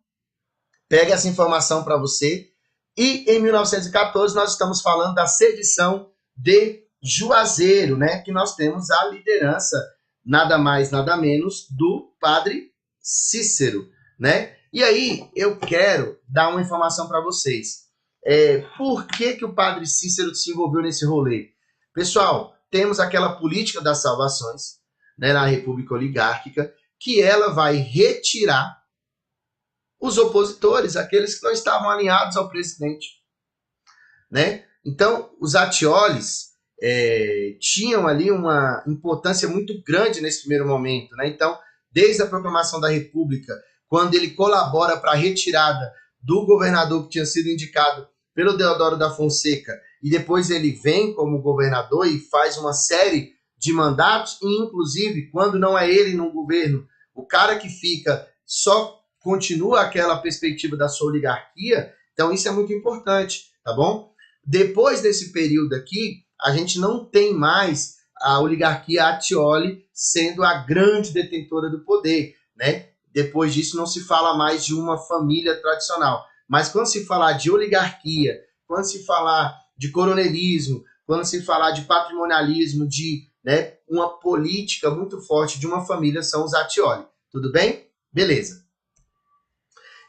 Pega essa informação para você. E em 1914 nós estamos falando da sedição de Juazeiro, né? Que nós temos a liderança, nada mais, nada menos, do padre Cícero, né? E aí eu quero dar uma informação para vocês. Por que o padre Cícero se envolveu nesse rolê? Pessoal, temos aquela política das salvações, né, na República Oligárquica, que ela vai retirar os opositores, aqueles que não estavam alinhados ao presidente, né? Então, os atioles tinham ali uma importância muito grande nesse primeiro momento, né? Então, desde a proclamação da República, quando ele colabora para a retirada do governador que tinha sido indicado pelo Deodoro da Fonseca, e depois ele vem como governador e faz uma série de mandatos, e inclusive, quando não é ele no governo, o cara que fica só continua aquela perspectiva da sua oligarquia. Então isso é muito importante, tá bom? Depois desse período aqui, a gente não tem mais a oligarquia Atioli sendo a grande detentora do poder, né? Depois disso não se fala mais de uma família tradicional. Mas quando se falar de oligarquia, quando se falar de coronelismo, quando se falar de patrimonialismo, de uma política muito forte de uma família, são os Atioli. Tudo bem? Beleza.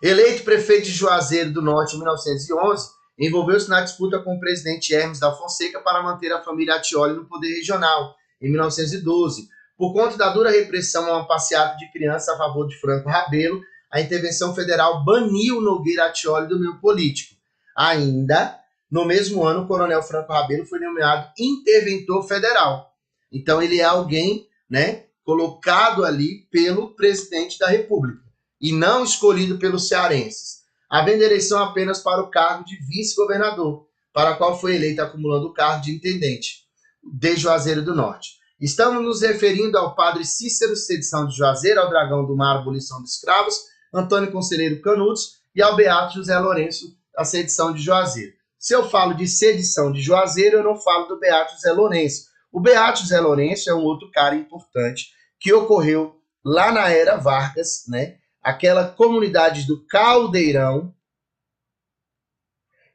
Eleito prefeito de Juazeiro do Norte em 1911, envolveu-se na disputa com o presidente Hermes da Fonseca para manter a família Atioli no poder regional, em 1912. Por conta da dura repressão a uma passeata de criança a favor de Franco Rabelo, a intervenção federal baniu Nogueira Atioli do meio político. Ainda, no mesmo ano, o coronel Franco Rabelo foi nomeado interventor federal. Então, ele é alguém, né, colocado ali pelo presidente da República e não escolhido pelos cearenses, havendo eleição apenas para o cargo de vice-governador, para o qual foi eleito acumulando o cargo de intendente de Juazeiro do Norte. Estamos nos referindo ao padre Cícero, sedição de Juazeiro, ao Dragão do Mar, abolição de escravos, Antônio Conselheiro Canudos e ao Beato José Lourenço, a sedição de Juazeiro. Se eu falo de sedição de Juazeiro, eu não falo do Beato José Lourenço. O Beato José Lourenço é um outro cara importante que ocorreu lá na era Vargas, né? Aquela comunidade do Caldeirão,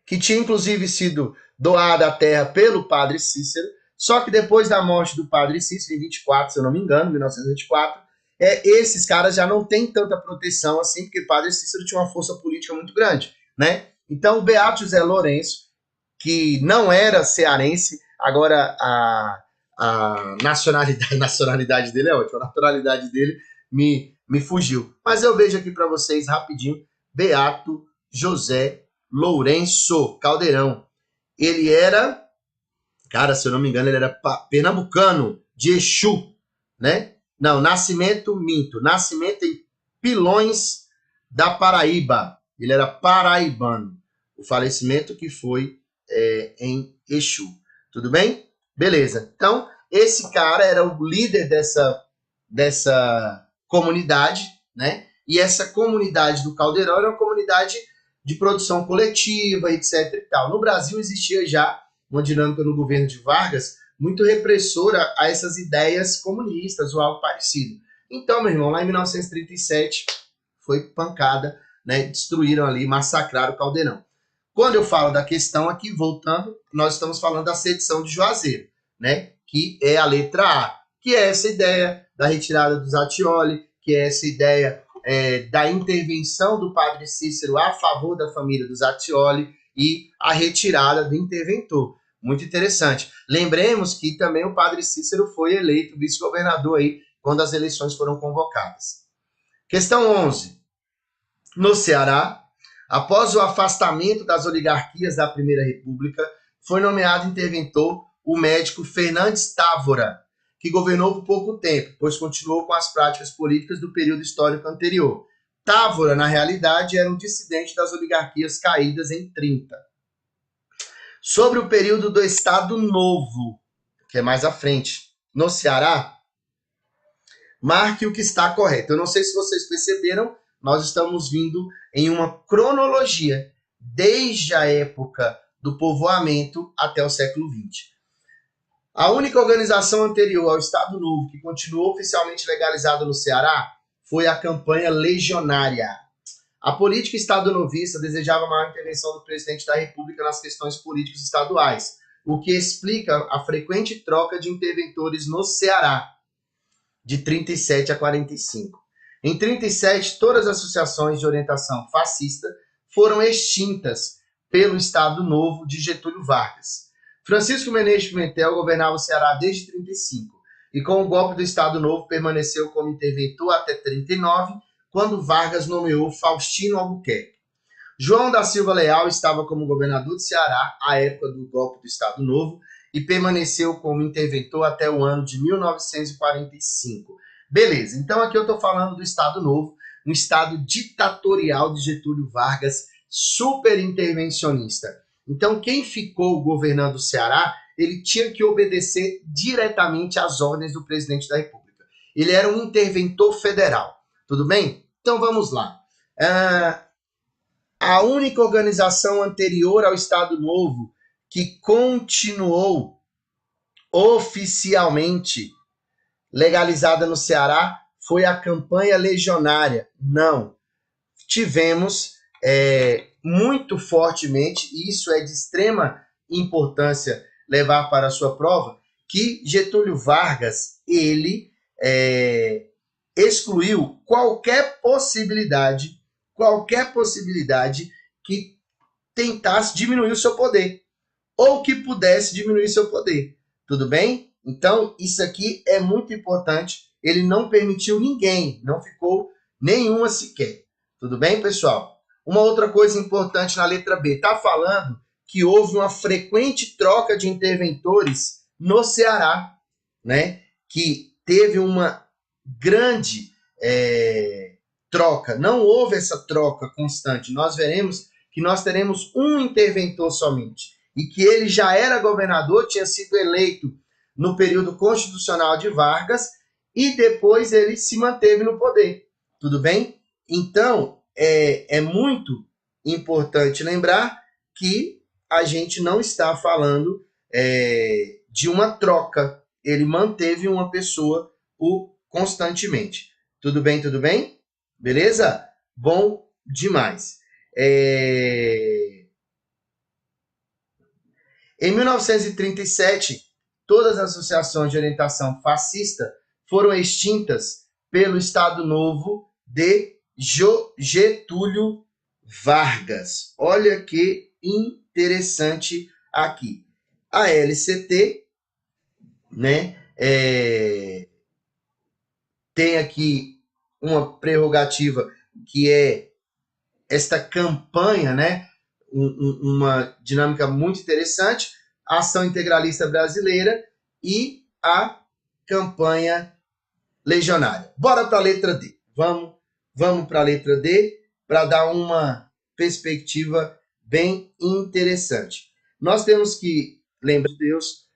que tinha inclusive sido doada a terra pelo padre Cícero, só que depois da morte do padre Cícero, em 24, se eu não me engano, 1924, esses caras já não têm tanta proteção assim, porque o padre Cícero tinha uma força política muito grande, né? Então o Beato José Lourenço, que não era cearense, agora a nacionalidade dele é ótima, a naturalidade dele me fugiu. Mas eu vejo aqui para vocês rapidinho, Beato José Lourenço Caldeirão. Ele era, cara, se eu não me engano, ele era pernambucano, de Exu, né? Não, nascimento em Pilões da Paraíba. Ele era paraibano. O falecimento que foi em Exu. Tudo bem? Beleza. Então, esse cara era o líder dessa comunidade, né? E essa comunidade do Caldeirão era uma comunidade de produção coletiva, etc. e tal. No Brasil existia já uma dinâmica no governo de Vargas muito repressora a essas ideias comunistas ou algo parecido. Então, meu irmão, lá em 1937 foi pancada, né? Destruíram ali, massacraram o Caldeirão. Quando eu falo da questão aqui, voltando, nós estamos falando da sedição de Juazeiro, né? Que é a letra A, que é essa ideia da retirada dos Zatioli, que é essa ideia da intervenção do padre Cícero a favor da família dos Zatioli e a retirada do interventor. Muito interessante. Lembremos que também o padre Cícero foi eleito vice-governador aí quando as eleições foram convocadas. Questão 11. No Ceará, após o afastamento das oligarquias da Primeira República, foi nomeado interventor o médico Fernandes Távora, que governou por pouco tempo, pois continuou com as práticas políticas do período histórico anterior. Távora, na realidade, era um dissidente das oligarquias caídas em 30. Sobre o período do Estado Novo, que é mais à frente, no Ceará, marque o que está correto. Eu não sei se vocês perceberam, nós estamos vindo em uma cronologia, desde a época do povoamento até o século XX. A única organização anterior ao Estado Novo que continuou oficialmente legalizada no Ceará foi a campanha legionária. A política estado-novista desejava a maior intervenção do presidente da República nas questões políticas estaduais, o que explica a frequente troca de interventores no Ceará, de 37 a 45. Em 37, todas as associações de orientação fascista foram extintas pelo Estado Novo de Getúlio Vargas. Francisco Menezes Pimentel governava o Ceará desde 35 e com o golpe do Estado Novo permaneceu como interventor até 39, quando Vargas nomeou Faustino Albuquerque. João da Silva Leal estava como governador do Ceará à época do golpe do Estado Novo e permaneceu como interventor até o ano de 1945. Beleza, então aqui eu estou falando do Estado Novo, um estado ditatorial de Getúlio Vargas, super intervencionista. Então, quem ficou governando o Ceará, ele tinha que obedecer diretamente às ordens do presidente da República. Ele era um interventor federal. Tudo bem? Então, vamos lá. A única organização anterior ao Estado Novo que continuou oficialmente legalizada no Ceará foi a campanha legionária. Não. Tivemos muito fortemente, e isso é de extrema importância levar para a sua prova, que Getúlio Vargas, ele excluiu qualquer possibilidade que tentasse diminuir o seu poder, ou que pudesse diminuir seu poder. Tudo bem? Então, isso aqui é muito importante. Ele não permitiu ninguém, não ficou nenhuma sequer. Tudo bem, pessoal? Uma outra coisa importante na letra B, está falando que houve uma frequente troca de interventores no Ceará, né? Que teve uma grande troca. Não houve essa troca constante. Nós veremos que nós teremos um interventor somente. E que ele já era governador, tinha sido eleito no período constitucional de Vargas e depois ele se manteve no poder. Tudo bem? Então, é muito importante lembrar que a gente não está falando de uma troca. Ele manteve uma pessoa constantemente. Tudo bem? Tudo bem? Beleza? Bom demais. Em 1937, todas as associações de orientação fascista foram extintas pelo Estado Novo de Getúlio Vargas. Olha que interessante aqui. A LCT, né, tem aqui uma prerrogativa que é esta campanha, né, uma dinâmica muito interessante, a Ação Integralista Brasileira e a campanha legionária. Bora para a letra D. Vamos para a letra D para dar uma perspectiva bem interessante. nós temos que lembrar de Deus,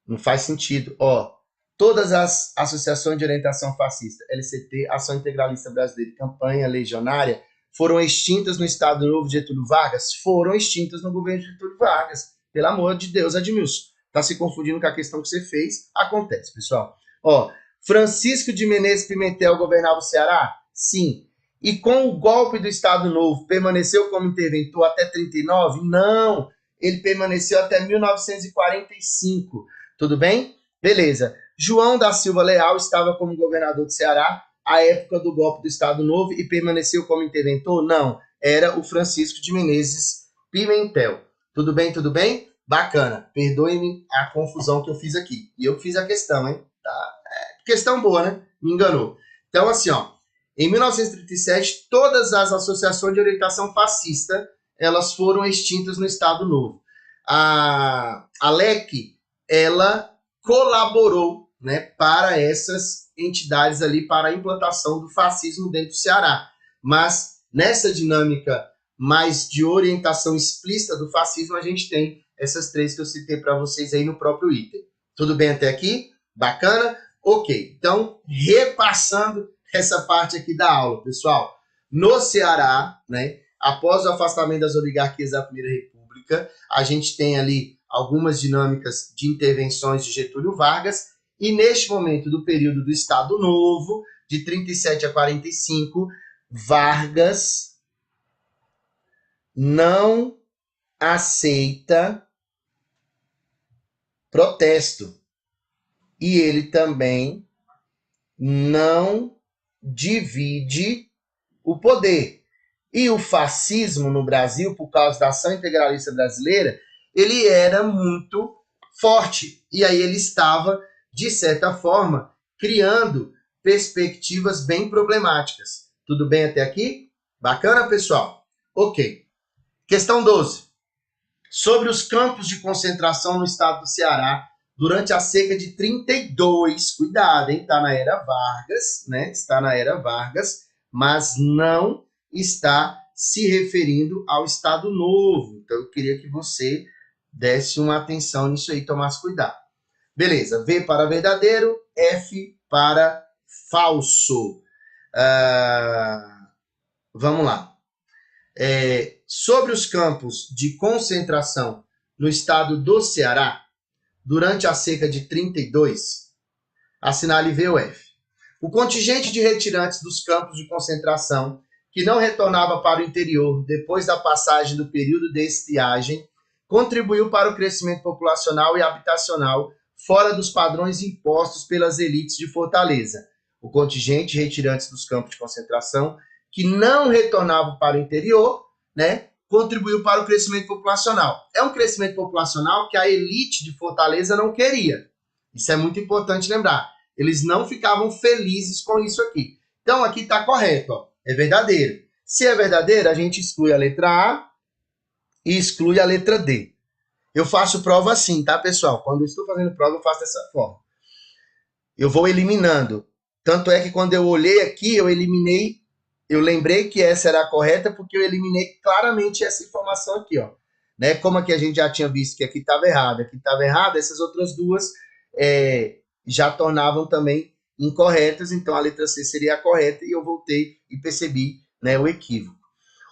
não faz sentido. Ó, todas as associações de orientação fascista, LCT, Ação Integralista Brasileira e Campanha Legionária, foram extintas no Estado Novo de Getúlio Vargas? Foram extintas no governo de Getúlio Vargas. Pelo amor de Deus, Edmilson. Tá se confundindo com a questão que você fez? Acontece, pessoal. Ó, Francisco de Menezes Pimentel governava o Ceará? Sim. E com o golpe do Estado Novo, permaneceu como interventor até 39? Não. Ele permaneceu até 1945. Tudo bem? Beleza. João da Silva Leal estava como governador do Ceará à época do golpe do Estado Novo e permaneceu como interventor? Não. Era o Francisco de Menezes Pimentel. Tudo bem? Tudo bem? Bacana. Perdoe-me a confusão que eu fiz aqui. E eu fiz a questão, hein? Tá. Questão boa, né? Me enganou. Então, assim, ó. Em 1937, todas as associações de orientação fascista, elas foram extintas no Estado Novo. A LEC, ela colaborou, né, para essas entidades ali, para a implantação do fascismo dentro do Ceará. Mas nessa dinâmica mais de orientação explícita do fascismo, a gente tem essas três que eu citei para vocês aí no próprio item. Tudo bem até aqui? Bacana? Ok. Então, repassando essa parte aqui da aula, pessoal. No Ceará, né, após o afastamento das oligarquias da Primeira República, a gente tem ali algumas dinâmicas de intervenções de Getúlio Vargas, e neste momento do período do Estado Novo, de 37 a 45, Vargas não aceita protesto. E ele também não divide o poder. E o fascismo no Brasil, por causa da ação integralista brasileira, ele era muito forte. E aí ele estava, de certa forma, criando perspectivas bem problemáticas. Tudo bem até aqui? Bacana, pessoal? Ok. Questão 12. Sobre os campos de concentração no estado do Ceará durante a seca de 32. Cuidado, hein? Está na era Vargas, né? Está na era Vargas, mas não está se referindo ao Estado Novo. Então, eu queria que você desse uma atenção nisso aí, tomasse cuidado. Beleza, V para verdadeiro, F para falso. Vamos lá. Sobre os campos de concentração no estado do Ceará, durante a seca de 32, assinale V ou F. O contingente de retirantes dos campos de concentração que não retornava para o interior depois da passagem do período de estiagem contribuiu para o crescimento populacional e habitacional fora dos padrões impostos pelas elites de Fortaleza. O contingente de retirantes dos campos de concentração que não retornavam para o interior, né, contribuiu para o crescimento populacional. É um crescimento populacional que a elite de Fortaleza não queria. Isso é muito importante lembrar. Eles não ficavam felizes com isso aqui. Então, aqui está correto, ó. É verdadeiro. Se é verdadeiro, a gente exclui a letra A e exclui a letra D. Eu faço prova assim, tá, pessoal? Quando eu estou fazendo prova, eu faço dessa forma. Eu vou eliminando. Tanto é que quando eu olhei aqui, eu eliminei. Eu lembrei que essa era a correta porque eu eliminei claramente essa informação aqui, ó. Né? Como aqui a gente já tinha visto que aqui estava errado, essas outras duas já tornavam também incorretas, então a letra C seria a correta e eu voltei e percebi, né, o equívoco.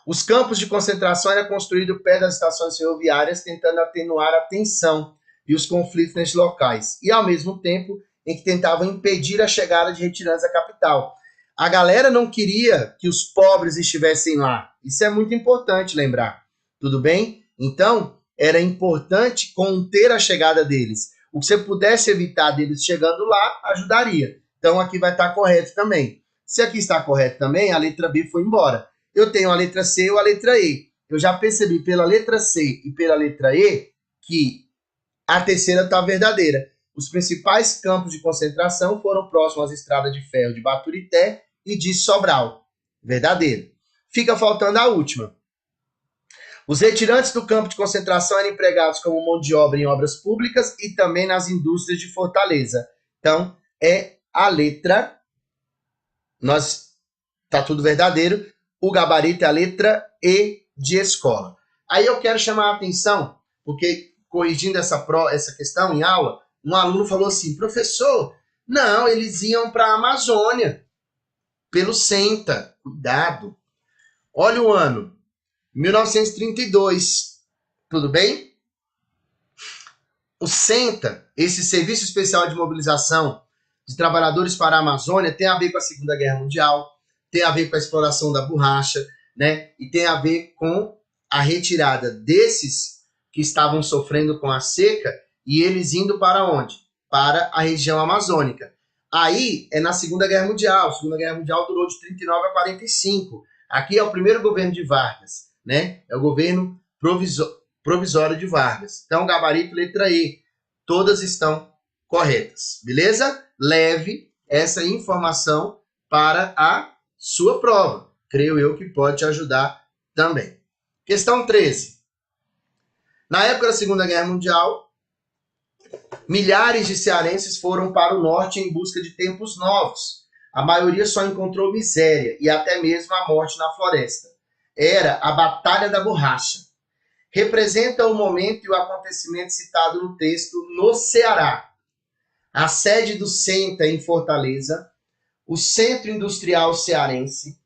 Os campos de concentração eram construídos perto das estações ferroviárias, tentando atenuar a tensão e os conflitos nesses locais, e ao mesmo tempo em que tentavam impedir a chegada de retirantes à capital. A galera não queria que os pobres estivessem lá. Isso é muito importante lembrar. Tudo bem? Então, era importante conter a chegada deles. O que você pudesse evitar deles chegando lá, ajudaria. Então, aqui vai estar correto também. Se aqui está correto também, a letra B foi embora. Eu tenho a letra C ou a letra E. Eu já percebi pela letra C e pela letra E que a terceira está verdadeira. Os principais campos de concentração foram próximos às estradas de ferro de Baturité e de Sobral. Verdadeiro. Fica faltando a última. Os retirantes do campo de concentração eram empregados como mão de obra em obras públicas e também nas indústrias de Fortaleza. Então, é a letra... Tá tudo verdadeiro. O gabarito é a letra E de escola. Aí eu quero chamar a atenção, porque corrigindo essa questão em aula, um aluno falou assim, professor, não, eles iam para a Amazônia, pelo SENTA, cuidado. Olha o ano, 1932, tudo bem? O SENTA, esse Serviço Especial de Mobilização de Trabalhadores para a Amazônia, tem a ver com a Segunda Guerra Mundial, tem a ver com a exploração da borracha, né? E tem a ver com a retirada desses que estavam sofrendo com a seca e eles indo para onde? Para a região amazônica. Aí é na Segunda Guerra Mundial. A Segunda Guerra Mundial durou de 39 a 45. Aqui é o primeiro governo de Vargas, né? É o governo provisório de Vargas. Então, gabarito letra E. Todas estão corretas, beleza? Leve essa informação para a sua prova. Creio eu que pode te ajudar também. Questão 13. Na época da Segunda Guerra Mundial, milhares de cearenses foram para o norte em busca de tempos novos. A maioria só encontrou miséria e até mesmo a morte na floresta. Era a Batalha da Borracha. Representa o momento e o acontecimento citado no texto no Ceará. A sede do SENTA em Fortaleza, o Centro Industrial Cearense,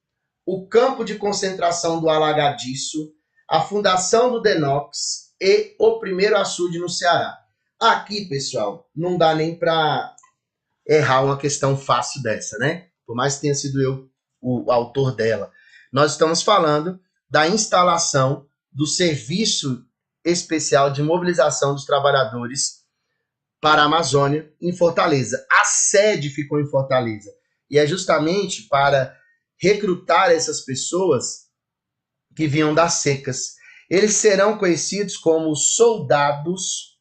o campo de concentração do Alagadiço, a fundação do Denox e o primeiro açude no Ceará. Aqui, pessoal, não dá nem para errar uma questão fácil dessa, né? Por mais que tenha sido eu o autor dela. Nós estamos falando da instalação do Serviço Especial de Mobilização dos Trabalhadores para a Amazônia em Fortaleza. A sede ficou em Fortaleza. E é justamente para recrutar essas pessoas que vinham das secas. Eles serão conhecidos como soldados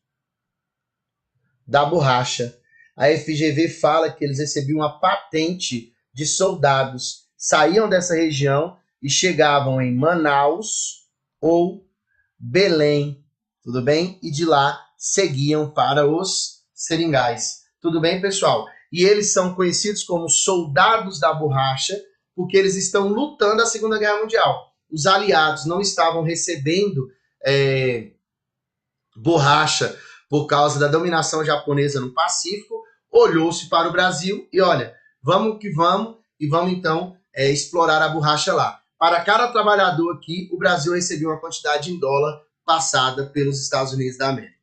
da borracha. A FGV fala que eles recebiam uma patente de soldados, saíam dessa região e chegavam em Manaus ou Belém, tudo bem? E de lá seguiam para os seringais. Tudo bem, pessoal? E eles são conhecidos como soldados da borracha porque eles estão lutando a Segunda Guerra Mundial. Os aliados não estavam recebendo borracha por causa da dominação japonesa no Pacífico, olhou-se para o Brasil e olha, vamos que vamos, e vamos então explorar a borracha lá. Para cada trabalhador aqui, o Brasil recebeu uma quantidade em dólar passada pelos Estados Unidos da América.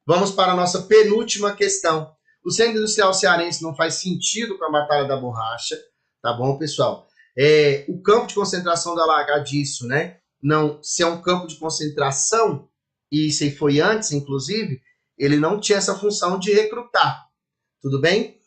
Vamos para a nossa penúltima questão. O Centro Industrial Cearense não faz sentido com a Batalha da Borracha, tá bom, pessoal? O campo de concentração do Alagadiço, né? Não, se é um campo de concentração, e isso aí foi antes, inclusive, ele não tinha essa função de recrutar, tudo bem?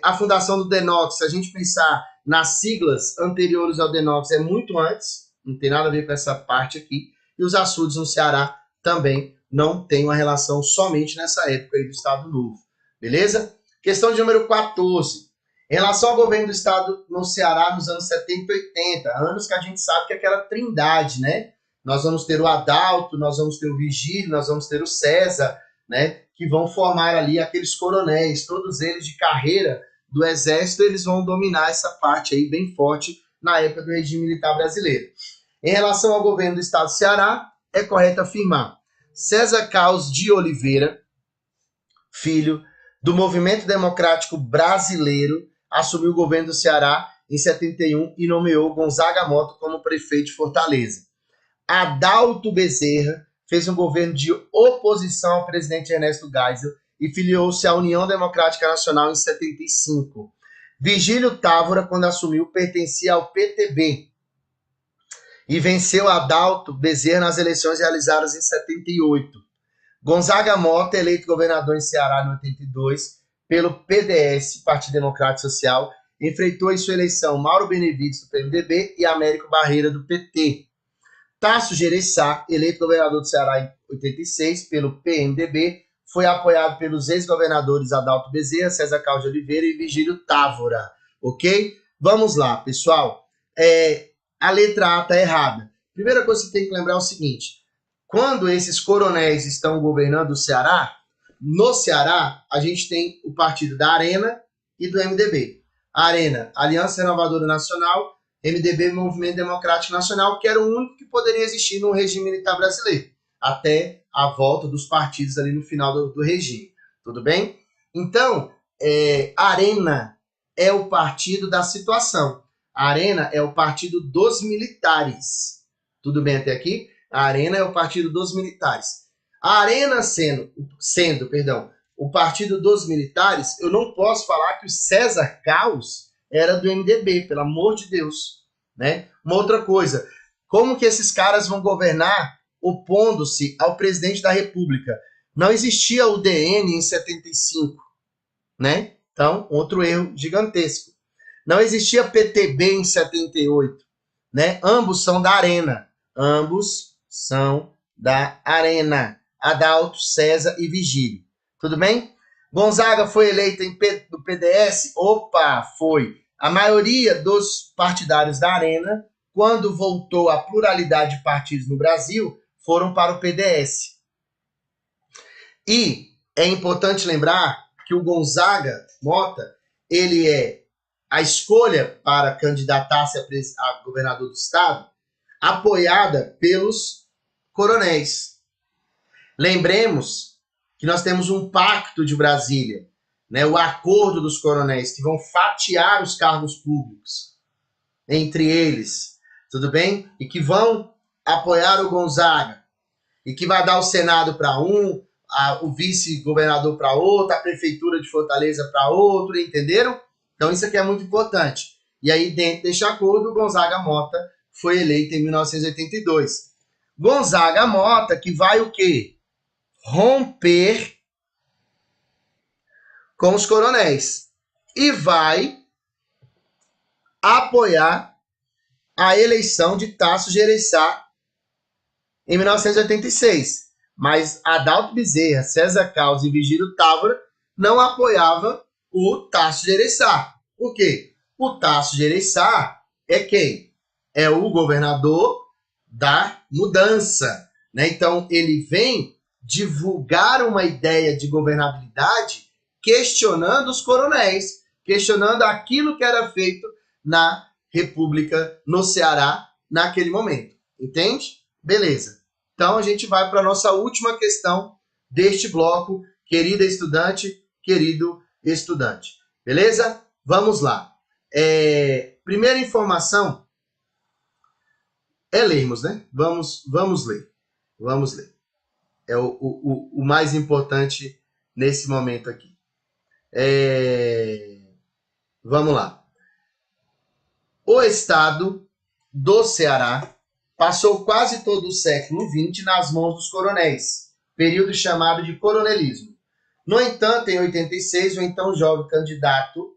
A fundação do Denox, se a gente pensar nas siglas anteriores ao Denox, é muito antes, não tem nada a ver com essa parte aqui, e os açudes no Ceará também não tem uma relação somente nessa época aí do Estado Novo, beleza? Questão de número 14. Em relação ao governo do Estado no Ceará nos anos 70 e 80, anos que a gente sabe que é aquela trindade, né? Nós vamos ter o Adalto, nós vamos ter o Vigílio, nós vamos ter o César, né? Que vão formar ali aqueles coronéis, todos eles de carreira do Exército, eles vão dominar essa parte aí bem forte na época do regime militar brasileiro. Em relação ao governo do Estado do Ceará, é correto afirmar César Carlos de Oliveira, filho do Movimento Democrático Brasileiro, assumiu o governo do Ceará em 71 e nomeou Gonzaga Mota como prefeito de Fortaleza. Adalto Bezerra fez um governo de oposição ao presidente Ernesto Geisel e filiou-se à União Democrática Nacional em 75. Vigílio Távora, quando assumiu, pertencia ao PTB e venceu Adalto Bezerra nas eleições realizadas em 78. Gonzaga Mota, eleito governador em Ceará em 82 pelo PDS, Partido Democrático Social, enfrentou em sua eleição Mauro Benevides, do PMDB, e Américo Barreira, do PT. Tasso Gereissati, eleito governador do Ceará em 86 pelo PMDB, foi apoiado pelos ex-governadores Adalto Bezerra, César Carlos de Oliveira e Vigílio Távora. Ok? Vamos lá, pessoal. A letra A está errada. Primeira coisa que você tem que lembrar é o seguinte. Quando esses coronéis estão governando o Ceará, no Ceará, a gente tem o partido da Arena e do MDB. A Arena, Aliança Renovadora Nacional, MDB, Movimento Democrático Nacional, que era o único que poderia existir no regime militar brasileiro, até a volta dos partidos ali no final do regime. Tudo bem? Então, Arena é o partido da situação. A Arena é o partido dos militares. Tudo bem até aqui? A Arena é o partido dos militares. A Arena sendo, o partido dos militares, eu não posso falar que o César Caos era do MDB, pelo amor de Deus. Né? Uma outra coisa, como que esses caras vão governar opondo-se ao presidente da República? Não existia o DN em 75, né? Então, outro erro gigantesco. Não existia PTB em 78, né? Ambos são da Arena. Ambos são da Arena. Adalto, César e Vigílio. Tudo bem? Gonzaga foi eleito do PDS? Opa, foi. A maioria dos partidários da Arena, quando voltou a pluralidade de partidos no Brasil, foram para o PDS. E é importante lembrar que o Gonzaga Mota, ele é a escolha para candidatar-se a governador do estado, apoiada pelos coronéis. Lembremos que nós temos um pacto de Brasília, né, o acordo dos coronéis, que vão fatiar os cargos públicos entre eles, tudo bem? E que vão apoiar o Gonzaga, e que vai dar o Senado para um, o vice-governador para outro, a prefeitura de Fortaleza para outro, entenderam? Então isso aqui é muito importante. E aí, dentro deste acordo, o Gonzaga Mota foi eleito em 1982. Gonzaga Mota, que vai o quê? Romper com os coronéis e vai apoiar a eleição de Tasso Gereissati em 1986. Mas Adalto Bezerra, César Caos e Vigílio Távora não apoiavam o Tasso Gereissati. Por quê? O Tasso Gereissati é quem? É o governador da mudança. Né? Então, ele vem divulgar uma ideia de governabilidade questionando os coronéis, questionando aquilo que era feito na República, no Ceará, naquele momento. Entende? Beleza. Então, a gente vai para a nossa última questão deste bloco, querida estudante, querido estudante. Beleza? Vamos lá. Primeira informação é lermos, né? Vamos ler. Vamos ler. É o mais importante nesse momento aqui. Vamos lá. O estado do Ceará passou quase todo o século XX nas mãos dos coronéis, período chamado de coronelismo. No entanto, em 86, o então jovem candidato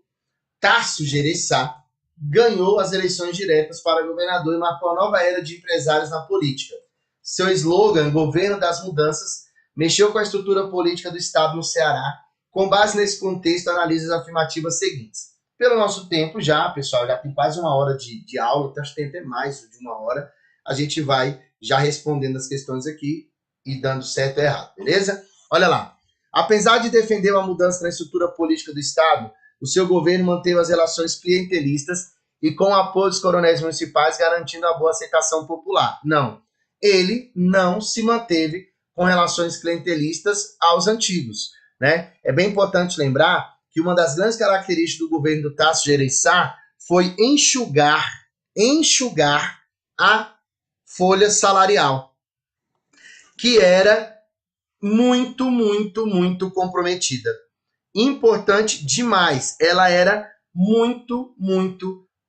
Tasso Gereissati ganhou as eleições diretas para governador e marcou a nova era de empresários na política. Seu slogan, Governo das Mudanças, mexeu com a estrutura política do estado no Ceará. Com base nesse contexto, analisa as afirmativas seguintes. Pelo nosso tempo já, pessoal, já tem quase uma hora de aula, acho que tem até mais de uma hora. A gente vai já respondendo as questões aqui e dando certo ou errado, beleza? Olha lá. Apesar de defender uma mudança na estrutura política do estado, o seu governo manteve as relações clientelistas e com o apoio dos coronéis municipais, garantindo a boa aceitação popular. Não. Ele não se manteve com relações clientelistas aos antigos. Né? É bem importante lembrar que uma das grandes características do governo do Tasso Gereissati foi enxugar a folha salarial, que era muito comprometida. Importante demais, ela era muito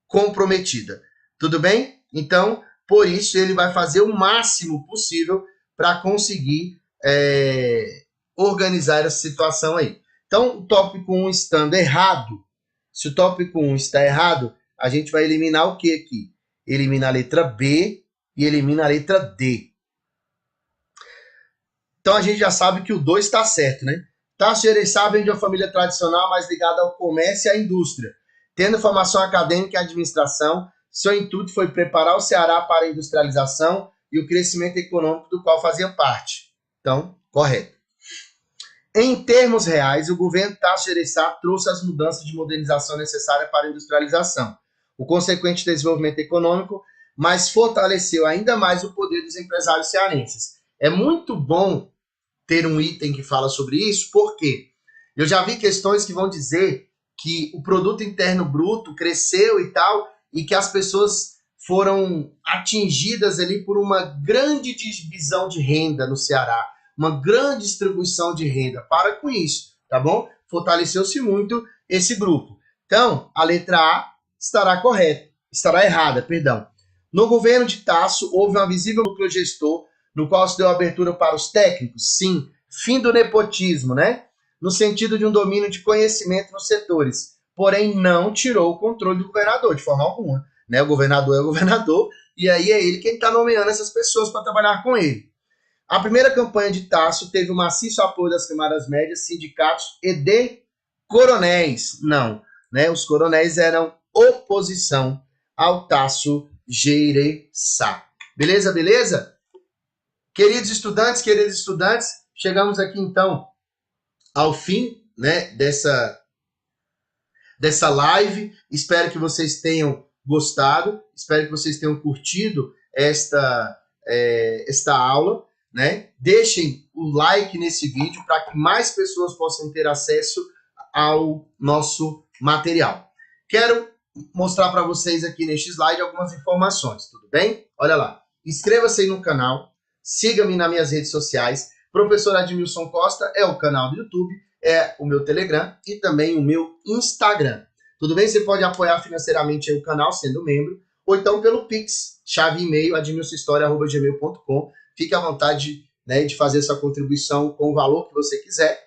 comprometida. Tudo bem? Então, por isso, ele vai fazer o máximo possível para conseguir organizar essa situação aí. Então, o tópico 1 estando errado, se o tópico 1 está errado, a gente vai eliminar o que aqui? Elimina a letra B e elimina a letra D. Então, a gente já sabe que o 2 está certo, né? Tasso Gereissati vem de uma família tradicional mais ligada ao comércio e à indústria. Tendo formação acadêmica e administração, seu intuito foi preparar o Ceará para a industrialização e o crescimento econômico do qual fazia parte. Então, correto. Em termos reais, o governo Tasso Gereissati trouxe as mudanças de modernização necessárias para a industrialização, o consequente desenvolvimento econômico, mas fortaleceu ainda mais o poder dos empresários cearenses. É muito bom ter um item que fala sobre isso. Por quê? Eu já vi questões que vão dizer que o produto interno bruto cresceu e tal, e que as pessoas foram atingidas ali por uma grande divisão de renda no Ceará, uma grande distribuição de renda. Para com isso, tá bom? Fortaleceu-se muito esse grupo. Então, a letra A estará errada, perdão. No governo de Tasso, houve uma visível núcleo gestor, no qual se deu abertura para os técnicos? Sim. Fim do nepotismo, né? No sentido de um domínio de conhecimento nos setores. Porém, não tirou o controle do governador, de forma alguma. Né? O governador é o governador, e aí é ele quem está nomeando essas pessoas para trabalhar com ele. A primeira campanha de Tasso teve o maciço apoio das camadas médias, sindicatos e de coronéis. Não, né? Os coronéis eram oposição ao Tasso Gereissati. Beleza, beleza? Queridos estudantes, chegamos aqui então ao fim, né, dessa live. Espero que vocês tenham gostado, espero que vocês tenham curtido esta aula, né? Deixem o like nesse vídeo para que mais pessoas possam ter acesso ao nosso material. Quero mostrar para vocês aqui neste slide algumas informações, tudo bem? Olha lá, inscreva-se aí no canal, siga-me nas minhas redes sociais. Professor Admilson Costa é o canal do YouTube, é o meu Telegram e também o meu Instagram. Tudo bem? Você pode apoiar financeiramente aí o canal sendo membro, ou então pelo Pix, chave e-mail, admilsohistoria@gmail.com. Fique à vontade, né, de fazer essa contribuição com o valor que você quiser.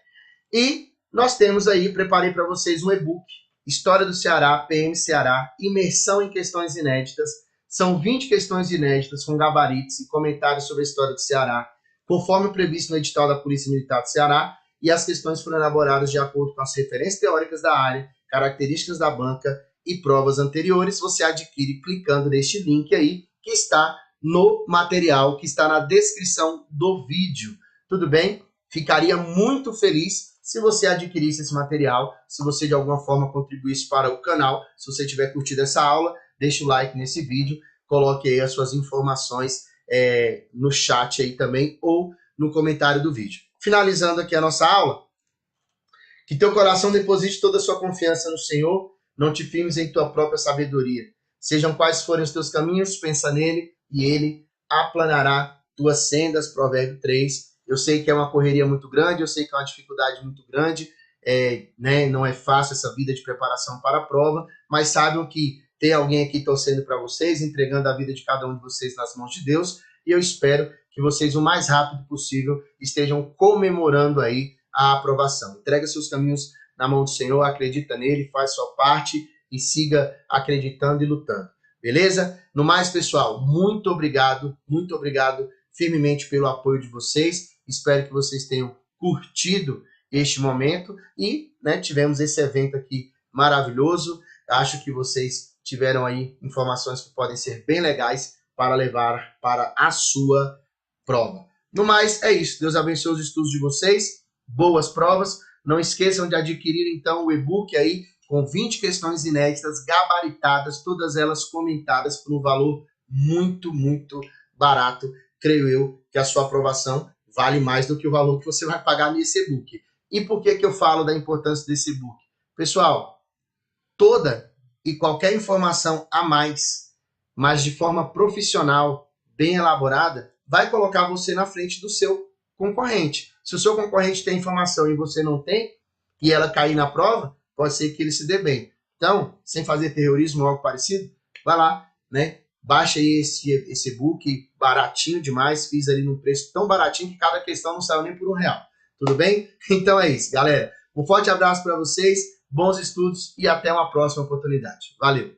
E nós temos aí, preparei para vocês um e-book, História do Ceará, PM Ceará, Imersão em Questões Inéditas. São 20 questões inéditas com gabaritos e comentários sobre a história do Ceará, conforme previsto no edital da Polícia Militar do Ceará, e as questões foram elaboradas de acordo com as referências teóricas da área, características da banca e provas anteriores. Você adquire clicando neste link aí, que está no material, que está na descrição do vídeo. Tudo bem? Ficaria muito feliz se você adquirisse esse material, se você de alguma forma contribuísse para o canal. Se você tiver curtido essa aula, deixe o like nesse vídeo, coloque aí as suas informações no chat aí também, ou no comentário do vídeo. Finalizando aqui a nossa aula, que teu coração deposite toda a sua confiança no Senhor, não te firmes em tua própria sabedoria. Sejam quais forem os teus caminhos, pensa nele, e ele aplanará tuas sendas, Provérbio 3. Eu sei que é uma correria muito grande, eu sei que é uma dificuldade muito grande, né? Não é fácil essa vida de preparação para a prova, mas saibam que tem alguém aqui torcendo para vocês, entregando a vida de cada um de vocês nas mãos de Deus, e eu espero que vocês, o mais rápido possível, estejam comemorando aí a aprovação. Entrega seus caminhos na mão do Senhor, acredita nele, faz sua parte e siga acreditando e lutando. Beleza? No mais, pessoal, muito obrigado firmemente pelo apoio de vocês. Espero que vocês tenham curtido este momento e, né, tivemos esse evento aqui maravilhoso. Acho que vocês tiveram aí informações que podem ser bem legais para levar para a sua prova. No mais, é isso. Deus abençoe os estudos de vocês. Boas provas. Não esqueçam de adquirir, então, o e-book aí com 20 questões inéditas, gabaritadas, todas elas comentadas por um valor muito, muito barato. Creio eu que a sua aprovação vale mais do que o valor que você vai pagar nesse e-book. E por que eu falo da importância desse e-book? Pessoal, toda e qualquer informação a mais, mas de forma profissional, bem elaborada, vai colocar você na frente do seu concorrente. Se o seu concorrente tem informação e você não tem, e ela cair na prova, pode ser que ele se dê bem. Então, sem fazer terrorismo ou algo parecido, vai lá, né? Baixa aí esse e-book, baratinho demais, fiz ali num preço tão baratinho que cada questão não saiu nem por R$1. Tudo bem? Então é isso, galera. Um forte abraço para vocês, bons estudos e até uma próxima oportunidade. Valeu!